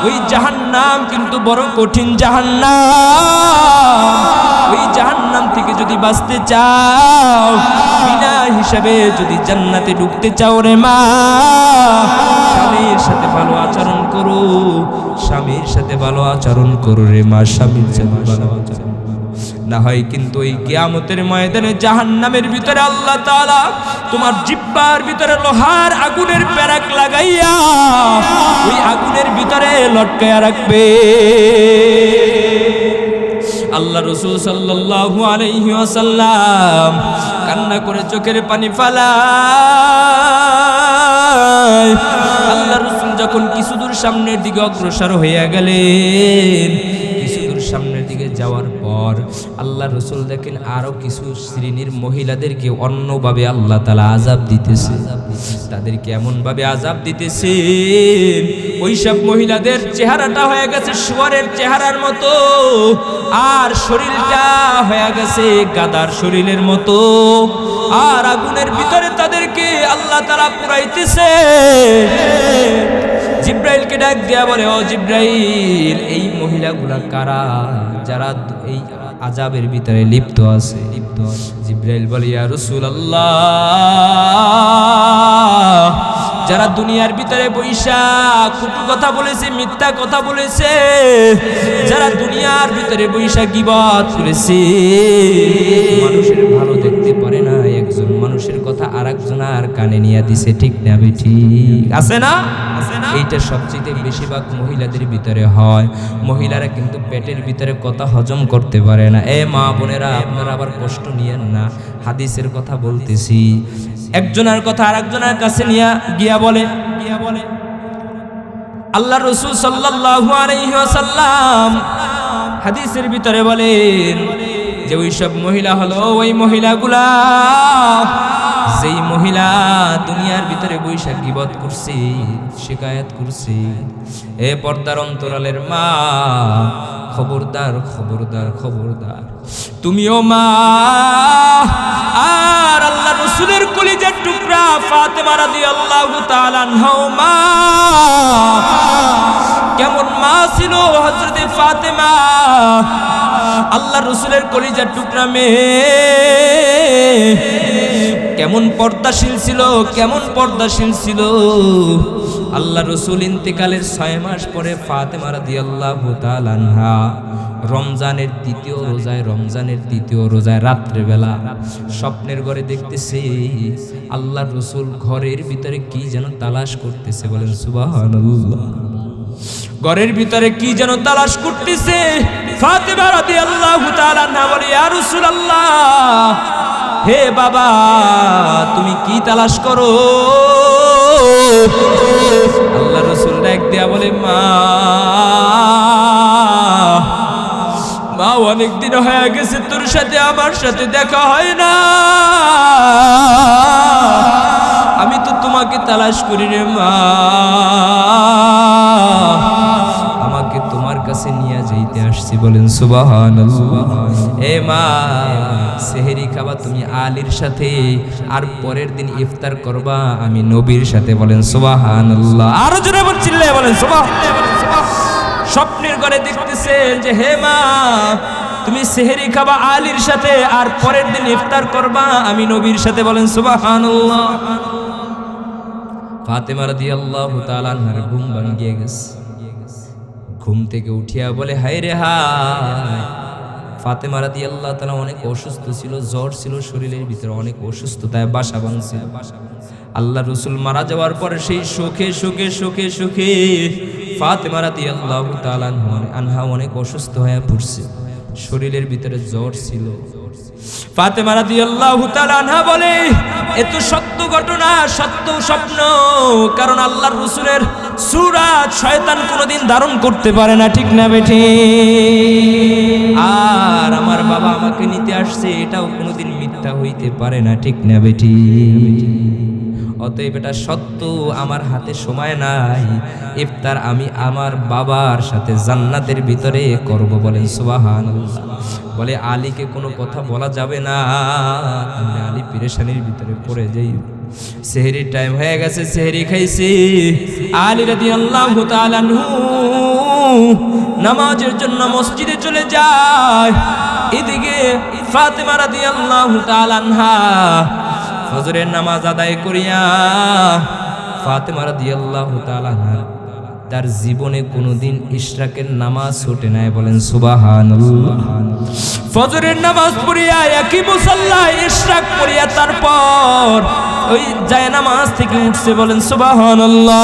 ওই জাহান্নাম কিন্তু বড় কঠিন জাহান্নাম। ওই জাহান্নাম থেকে যদি বাঁচতে চাও, বিনা হিসাবে যদি জান্নাতে ঢুকতে চাও রে মা, স্বামীর সাথে ভালো আচরণ করো, স্বামীর সাথে ভালো আচরণ করো রে মা, স্বামীর সাথে ভালো আচরণ। না হয় কিন্তু এই কিয়ামতের ময়দানে জাহান্নামের ভিতরে আল্লাহ তাআলা তোমার জিহ্বার ভিতরে লোহার আগুনের পেরাক লাগাইয়া ওই আগুনের ভিতরে লটকায়া রাখবে। আল্লাহ রাসূল সাল্লাল্লাহু আলাইহি ওয়াসাল্লাম কান্না করে চোখের পানি ফালায়। আল্লাহ রাসূল যখন কিছু দূর সামনের দিকে অগ্রসর হইয়া গেলেন, কিছু দূর সামনের দিকে যাওয়ার পর আল্লাহ রাসূল দেখেন আরো কিছু শ্রেণীর মহিলাদেরকে অন্যভাবে আল্লাহ তাআলা আযাব দিতেছে। তাদেরকে এমন ভাবে আযাব দিতেছেন ওইসব মহিলাদের চেহারাটা হয়ে গেছে শুয়োরের চেহারার মতো, আর শরীরটা হয়ে গেছে গাধার শরীরের মতো, আর আগুনের ভিতরে তাদেরকে আল্লাহ তাআলা পুরাইতেছে। জিব্রাইলকে ডাক দিয়া বলে, ও জিব্রাইল, এই মহিলাগুলা কারা যারা এই আযাবের ভিতরে লিপ্ত আছে? জিব্রাইল বলে, ইয়া রাসূলুল্লাহ, যারা দুনিয়ার ভিতরে বৈশা কটু কথা বলেছে, মিথ্যা কথা বলেছে, যারা দুনিয়ার ভিতরে বৈশা গীবত করেছে, মানুষের ভালো দেখতে পারে না, একজন মানুষের কথা আরেকজন আর কানে নিয়ে দিছে, ঠিক না ঠিক আছে না? এইটা সবচেয়ে বেশিরভাগ মহিলাদের ভিতরে হয়। মহিলারা কিন্তু পেটের ভিতরে কথা হজম করতে পারে না। এ মা বোনেরা, আপনারা আবার কষ্ট নিয়েন না, হাদিসের কথা বলতেছি। একজনের কথা আরেকজনের কাছে নিয়ে গিয়া বলে আল্লাহ রাসূল সাল্লাল্লাহু আলাইহি ওয়াসাল্লাম হাদিসের ভিতরে বলেন যে ওইসব মহিলা হলো ওই মহিলাগুলা যেই মহিলা দুনিয়ার ভিতরে বৈশা গীবত করছে, শিকায়াত করছে। এ পর্দার অন্তরালের মা, খবরদার খবরদার খবরদার, তুমিও মা। আর আল্লাহ রাসূলের কলিজার টুকরা ফাতেমা রাদিয়াল্লাহু তাআলা আনহা মা, কেমন মা ছিল হযরতে ফাতেমা, আল্লাহ রাসূলের কলিজার টুকরা মেয়ে, কেমন পর্দাশীল ছিল, কেমন পর্দাশীল ছিল। আল্লাহ রাসূল ইন্তেকালের 6 মাস পরে ফাতেমা রাদিয়াল্লাহু তাআলা আনহা রমজানের দ্বিতীয় রোজায় রাত্রেবেলা স্বপ্নের ঘরে দেখতেছে আল্লাহ রাসূল ঘরের ভিতরে কি যেন তালাশ করতেছে, বলেন সুবহানাল্লাহ। ঘরের ভিতরে কি যেন তালাশ করতেছে। ফাতেমা রাদিয়াল্লাহু তাআলা আনহা বলে, ইয়া রাসূলুল্লাহ, হে বাবা, তুমি কি তালাশ করো? আল্লাহ রাসূল ডাক দিয়া বলে, মা, অনেক দিন হয়ে গেছে তোর সাথে আমার সাথে দেখা হয় না, আমি তো তোমাকে তালাশ করি রে মা, আমাকে তোমার কাছে নিয়ে যাইতে আসছি, বলেন সুবহানাল্লাহ। এ মা, সেহরি খাবা তুমি আলীর সাথে, আর পরের দিন ইফতার করবা আমি নবীর সাথে, বলেন সুবহানাল্লাহ। আরো জোরে বলছিলেন, বলেন সুবহানাল্লাহ। স্বপ্নের ঘরে দেখতেছে যে হে মা, তুমি সেহরি খাবা আলীর সাথে, আর পরের দিন ইফতার করবা আমি নবীর সাথে, বলেন সুবহানাল্লাহ। ফাতেমা রাদিয়াল্লাহু তাআলা আনহার ঘুম ভাঙিয়ে গেছে। ঘুম থেকে উঠিয়া বলে, হায় রে হায়। ফাতেমা রাদিয়াল্লাহু তাআলা অনেক অসুস্থ ছিল, জ্বর ছিল শরীরের ভিতরে, অনেক অসুস্থতায় বাসা ভাঙছিল। আল্লাহ রাসূল মারা যাওয়ার পরে সেই শোকে শোকে শোকে শোকে ফাতেমা রাদিয়াল্লাহু তাআলা আনহা অনেক অসুস্থ হয়ে পড়ছে, শরীরের ভিতরে জ্বর ছিল। ফাতেমা রাদিয়াল্লাহু তাআলা আনহা বলে, এ তো সত্য ঘটনা, সত্য স্বপ্ন, কারণ আল্লাহর রাসূলের সূরত শয়তান কোনোদিন ধারণ করতে পারে না, ঠিক না বেঠি? আর আমার বাবা আমাকে নিতে আসছে, এটাও কোনোদিন মিথ্যা হইতে পারে না, ঠিক না বেঠি? অতএব এটা সত্য, আমার হাতে সময় নাই, ইফতার আমি আমার বাবার সাথে জান্নাতের ভিতরে করব, বলেন সুবহানাল্লাহ। বলে, আলীকে কোনো কথা বলা যাবে না, আলী পেরেশানির ভিতরে পড়ে যাই। সেহরির টাইম হয়ে গেছে, সেহরি খাইছি। আলী রাদিয়াল্লাহু তাআলা আনহু নামাজের জন্য মসজিদে চলে যায়। এদিকে ফাতেমা রাদিয়াল্লাহু তাআলা আনহা ফজরের নামাজ আদায় করিয়া, ফাতেমা রাদিয়াল্লাহু তাআলা আনহা তার জীবনে কোনোদিন ইশরাকের নামাজ ছুটে নাই, বলেন সুবহানাল্লাহ। ফজরের নামাজ পড়িয়া একই মুসাল্লায় ইশরাক পড়িয়া তারপর ওই জায়নামাজ থেকে উঠছে, বলেন সুবহানাল্লাহ।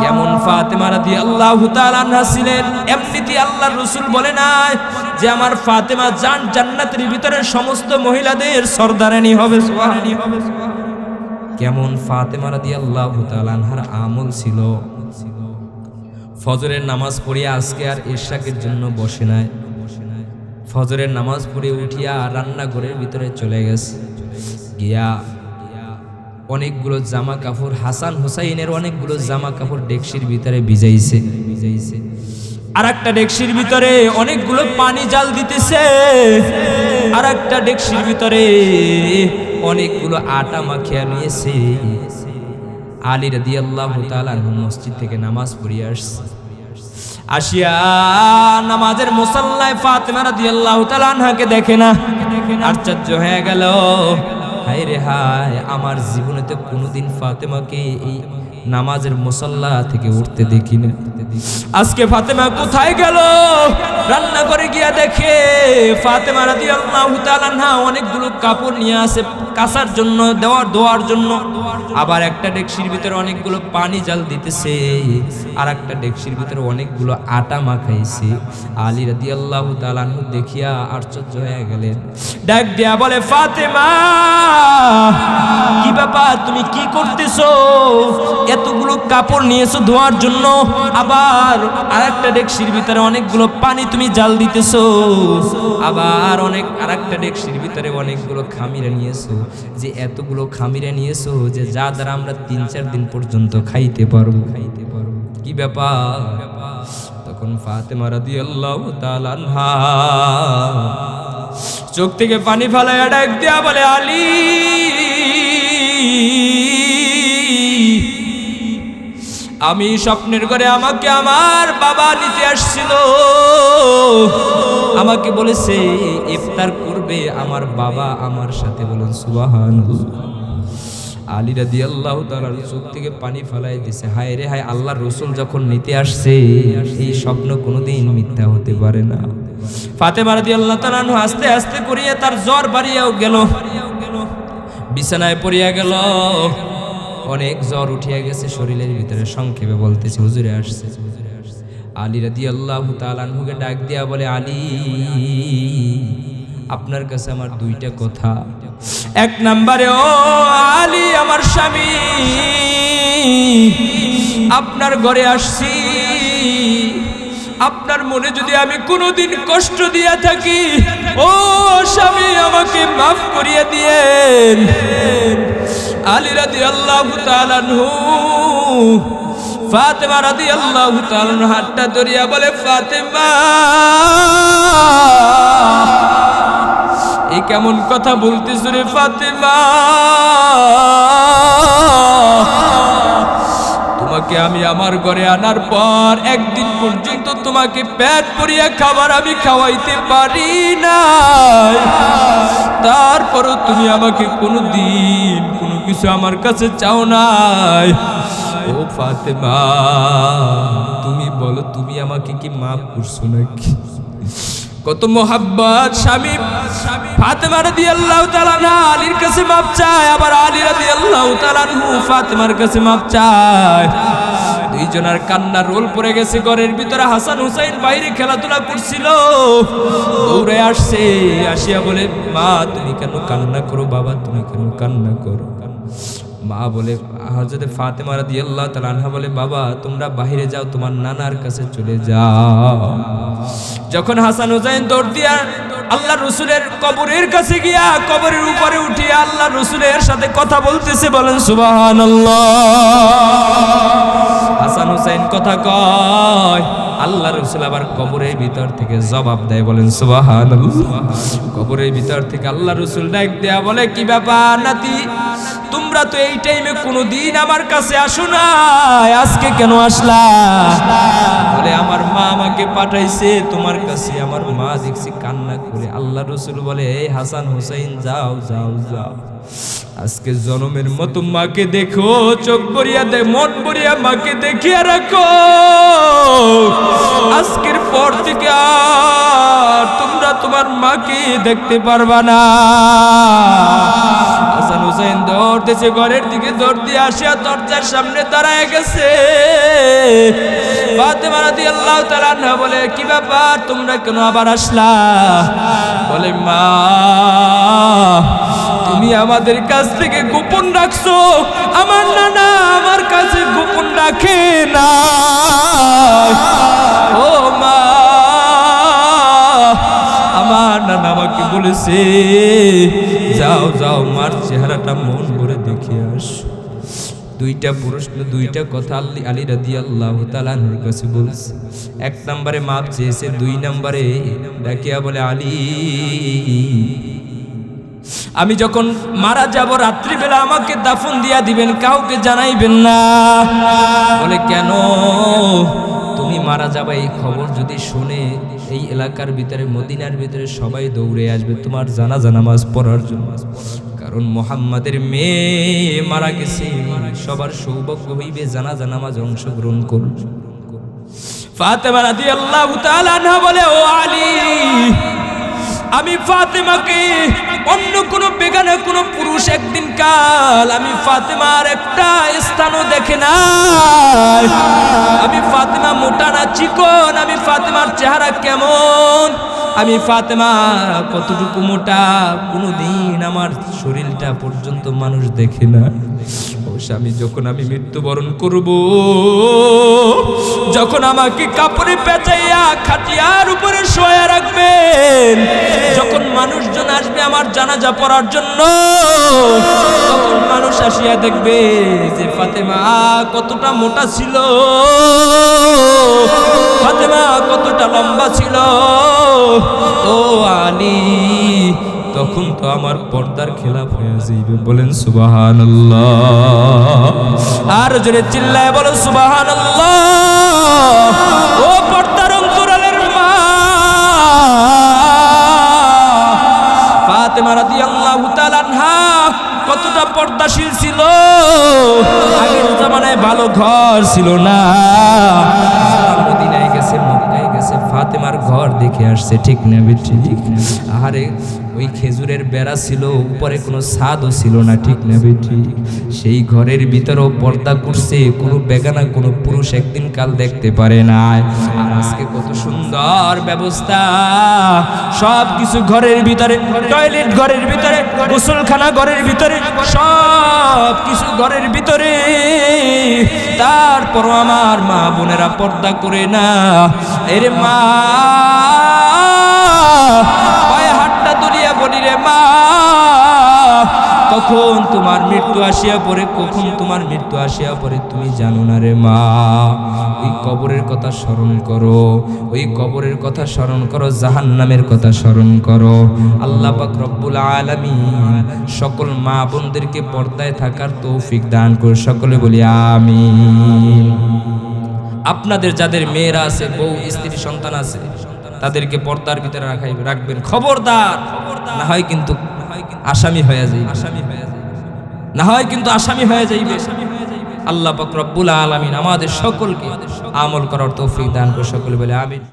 কেমন ফাতেমা রাদিয়াল্লাহু তাআলা আনহা ছিলেন, এমনিতে আল্লাহর রাসূল বলে নাই যে আমার ফাতেমা জান্নাতের ভিতরে সমস্ত মহিলাদের সরদারানি হবে, সুবহানাল্লাহ। কেমন ফাতেমা রাদিয়াল্লাহু তাআলা আনহার আমল ছিল। ফজরের নামাজ পড়িয়া আজকে আর ইশরাকের জন্য বসে নাই, ফজরের নামাজ পড়ে উঠিয়া রান্নাঘরের ভিতরে চলে গেছে, গিয়া অনেকগুলো জামা কাপড়, হাসান হুসাইনের অনেকগুলো জামা কাপড় ডেকসির ভিতরে ভিজাইছে। আর একটা ডেকসির ভিতরে অনেকগুলো পানি জাল দিতেছে, আর একটা ডেকসির ভিতরে অনেকগুলো আটা মাখিয়ে নিয়েছে। আলী রাদিয়াল্লাহু তাআলা আনহু মসজিদ থেকে নামাজ পড়িয়ে আসছে। আসিয়া নামাজের মুসাল্লায় ফাতেমা রাদিয়াল্লাহু তাআলা আনহাকে দেখে না, আশ্চর্য হয়ে গেল। হায় রে হায়, আমার জীবনে তো কোনোদিন ফাতেমাকে এই নামাজের মুসাল্লা থেকে উঠতে দেখি না। আজকে ফাতেমা কোথায় গেল? রান্না করে গিয়া দেখে ফাতেমা রাদিয়াল্লাহু তাআলা আনহা অনেকগুলো কাপড় নিয়ে আসে কাচার জন্য, ধোয়ার জন্য। আবার একটা ডেকসির ভিতরে অনেকগুলো পানি জাল দিতেছে, আর একটা ডেকসির ভিতরে অনেকগুলো আটা মাখাইছে। আলী রাদিয়াল্লাহু তাআলা আনহু দেখিয়া আশ্চর্য হয়ে গেলেন। ডাক দিয়া বলে, ফাতেমা কি ব্যাপার, তুমি কি করতেছো? এতগুলো কাপড় নিয়েছো ধোয়ার জন্য, আবার আরেকটা ডেকসির ভিতরে অনেকগুলো পানি তুমি জাল দিতেছো, আবার আরেকটা ডেকসির ভিতরে অনেকগুলো খামিরে নিয়েছো। যে এতগুলো খামিরে নিয়েছো যে যা দ্বারা আমরা 3-4 দিন পর্যন্ত খাইতে পারবো। কি ব্যাপার? তখন ফাতেমা রাদিয়াল্লাহু তাআলা আনহা চোখ থেকে পানি ফেলাইয়া ডাক দিয়া বলে, আলী, আমি স্বপ্নের ঘরে আমাকে আমার বাবা নিতে আসছিল, আমাকে বলেছে ইফতার করবে আমার বাবা আমার সাথে। বলেন সুবহানাল্লাহ। আলী রাদিয়াল্লাহু তাআলা চোখ থেকে পানি ফেলাই দিছে। হায় রে হায়, আল্লাহর রাসূল যখন নিতে আসছে, এই স্বপ্ন কোনোদিন মিথ্যা হতে পারে না। ফাতেমা রাদিয়াল্লাহু তাআলা আস্তে আস্তে করিয়া তার জ্বর বাড়িয়াও গেল, বিছানায় পড়িয়া গেল, অনেক জ্বর উঠিয়া গেছে শরীরের ভিতরে। সংক্ষেপে বলতেছে, হুজুরে আসছে। আলী রাদিয়াল্লাহু তাআলা আনহুকে ডাক দিয়া বলে, আলী, আপনার কাছে আমার 2টা কথা। এক নম্বরে, ও আলী আমার স্বামী, আপনার ঘরে আসছি, আপনার মনে যদি আমি কোনোদিন কষ্ট দিয়া থাকি, ও স্বামী আমাকে মাফ করিয়া দিয়েন। আলী রাদিয়াল্লাহু তাআলা আনহু ফাতেমা রাদিয়াল্লাহু তাআলা আনহু হাতটা ধরিয়া বলে, ফাতেমা, এই কেমন কথা বলতেছ রে ফাতেমা? তোমাকে আমি আমার ঘরে আনার পর একদিন পর্যন্ত তোমাকে পেট ভরিয়া খাবার আমি খাওয়াইতে পারি না, তারপরও তুমি আমাকে কোনোদিন কোনো কিছু আমার কাছে চাও নাই। ও ফাতেমা, তুমি বলো, তুমি আমাকে কি মাফ করছো নাকি? কত মোহাব্বত স্বামী। ফাতেমা রাদিয়াল্লাহু তাআলা আনহা আলীর কাছে মাপ চায়, আবার আলী রাদিয়াল্লাহু তাআলা আনহু ফাতেমার কাছে মাপ চায়। দুইজনের কান্নার রোল পড়ে গেছে ঘরের ভিতরে। হাসান হুসাইন বাইরে খেলাধুলা করছিল, দৌড়ে আসছে, আসিয়া বলে, মা তুমি কেন কান্না করো? বাবা তুমি কেন কান্না করো? মা বলে, হযরত ফাতেমা রাদিয়াল্লাহু তাআলা আনহা বলে, বাবা তোমরা বাইরে যাও, তোমার নানার কাছে চলে যাও। যখন হাসান হুসাইন দৌড় দিয়া আল্লাহ রসুলের কবরের কাছে গিয়া কবরের উপরে উঠিয়া আল্লাহ রসুলের সাথে কথা বলতেছে, বলেন সুবহানাল্লাহ। হাসান হুসাইন কথা কয়, আল্লাহ রসুল আবার কবরের ভিতর থেকে জবাব দেয়, বলেন সুবহানাল্লাহ। কবরের ভিতর থেকে আল্লাহ রসুল ডাক দেয়া বলে, কি ব্যাপার নাতি, তোমরা তো এই টাইমে কোনোদিন আমার কাছে আসো না, আজকে কেন আসলা? বলে, আমার মা আমাকে পাঠাইছে তোমার কাছে। আমার মা দেখছি কান্না করে। আল্লাহ রসুল বলে, এই হাসান হুসাইন যাও যাও যাও, আজকে জনমের মতো মাকে দেখো, চোখ ভরিয়া দে, মন ভরিয়া মাকে দেখিয়া রাখো। আজকের পর থেকে আর তোমরা তোমার মাকে দেখতে পারবা না। হাসান হুসাইন দৌড়তেছে ঘরের দিকে, দৌড় দিয়ে আসিয়া দরজার সামনে দাঁড়ায় গেছে। ফাতেমা রাদিয়াল্লাহু তাআলা আনহা বলে, কি ব্যাপার, তোমরা কেন আবার আসলা? বলে, মা তুমি আমাদের কাছ থেকে গোপন রাখছো, আমার নানা আমার কাছে গোপন রাখে না। ও মা, আমার আনান আমাকে বলেছে, যাও যাও মার চেহারাটা মন ভরে দেখে আস। দুইটা প্রশ্ন, দুইটা কথা আলী রাদিয়াল্লাহু তাআলা আনহুর কাছে বলছে। এক নম্বরে মাপ চেয়েছে, দুই নম্বরে ডাকিয়া বলে, আলী আমি যখন মারা যাব রাত্রিবেলা আমাকে দাফন দিয়া দিবেন, কাউকে জানাইবেন না। বলে কেন? তুমি মারা যাবে এই খবর যদি শুনে এই এলাকার ভিতরে, মদিনার ভিতরে সবাই দৌড়ে আসবে তোমার জানাজা নামাজ পড়ার জন্য। কারণ মুহাম্মাদের মেয়ে মারা গেছে, সবার সৌভাগ্য হইবে জানাজা নামাজ অংশগ্রহণ করবে। ফাতেমা রাদিয়াল্লাহু তাআলা আনহা বলে, ও আলী, আমি ফাতেমাকে অন্য কোনো বেগানা কোনো পুরুষ একদিন কাল আমি ফাতেমার একটা স্থানও দেখে নাই। আমি ফাতেমা মোটা না চিকন, আমি ফাতেমার চেহারা কেমন, আমি ফাতেমা কতটুকু মোটা, কোনোদিন আমার শরীরটা পর্যন্ত মানুষ দেখে না। ও স্বামী, যখন আমি মৃত্যুবরণ করব, যখন আমাকে কাপড়ে পেঁচাইয়া খাটিয়ার উপরে শোয়া রাখবেন, যখন মানুষজন আসবে আমার জানাজা পড়ার জন্য, তখন মানুষ আসিয়া দেখবে যে ফাতেমা কতটা মোটা ছিল, ফাতেমা কতটা লম্বা ছিল। ও আলী, তখন তো আমার পর্দার খেলাফ হয়ে যাইবে। বলেন সুবহানাল্লাহ। আর জোরে চিল্লায় বলো সুবহানাল্লাহ। ও পর্দার অন্তরালের মা ফাতেমা রাদিয়াল্লাহু তাআলা আনহা কতটা পর্দাশীল ছিল। আগের জামানায় ভালো ঘর ছিল না, মদিনায় গেছে, মক্কায় গেছে, ফাতেমার ঘর দেখে আসছে, ঠিক না বেঠি? আরে ওই খেজুরের বেড়া ছিল, উপরে কোনো ছাদও ছিল না, ঠিক না বেঠি? সেই ঘরের ভিতরেও পর্দা করছে, কোনো বেগানা কোনো পুরুষ একদিন কাল দেখতে পারে নাই। আর আজকে কত সুন্দর ব্যবস্থা, সব কিছু ঘরের ভিতরে, টয়লেট ঘরের ভিতরে, গোসলখানা ঘরের ভিতরে, সব কিছু ঘরের ভিতরে। তারপর আমার মা বোনেরা পর্দা করে না। এরে মা, পায়ে হাতটা ধরিয়া বলি, রে মা, কখন তোমার মৃত্যু আসিয়া পড়ে, কখন তোমার মৃত্যু আসিয়া পড়ে তুমি জানো না রে মা। ওই কবরের কথা স্মরণ করো, ওই কবরের কথা স্মরণ করো, জাহান্নামের কথা স্মরণ করো। আল্লাহ পাক রব্বুল আলামিন সকল মা বোনদেরকে পর্দায় থাকার তৌফিক দান করে, সকলে বলি আমিন। আপনাদের যাদের মেয়েরা আছে, বউ স্ত্রী সন্তান আছে, তাদেরকে পর্দার ভিতরে রাখবেন, খবরদার, না হয় কিন্তু আসামি হয়ে যাইবে, না হয় কিন্তু আসামি হয়ে যাইবে। আল্লাহ পাক রব্বুল আলামিন আমাদের সকলকে আমল করার তৌফিক দান করে, সকলে বলে আমিন।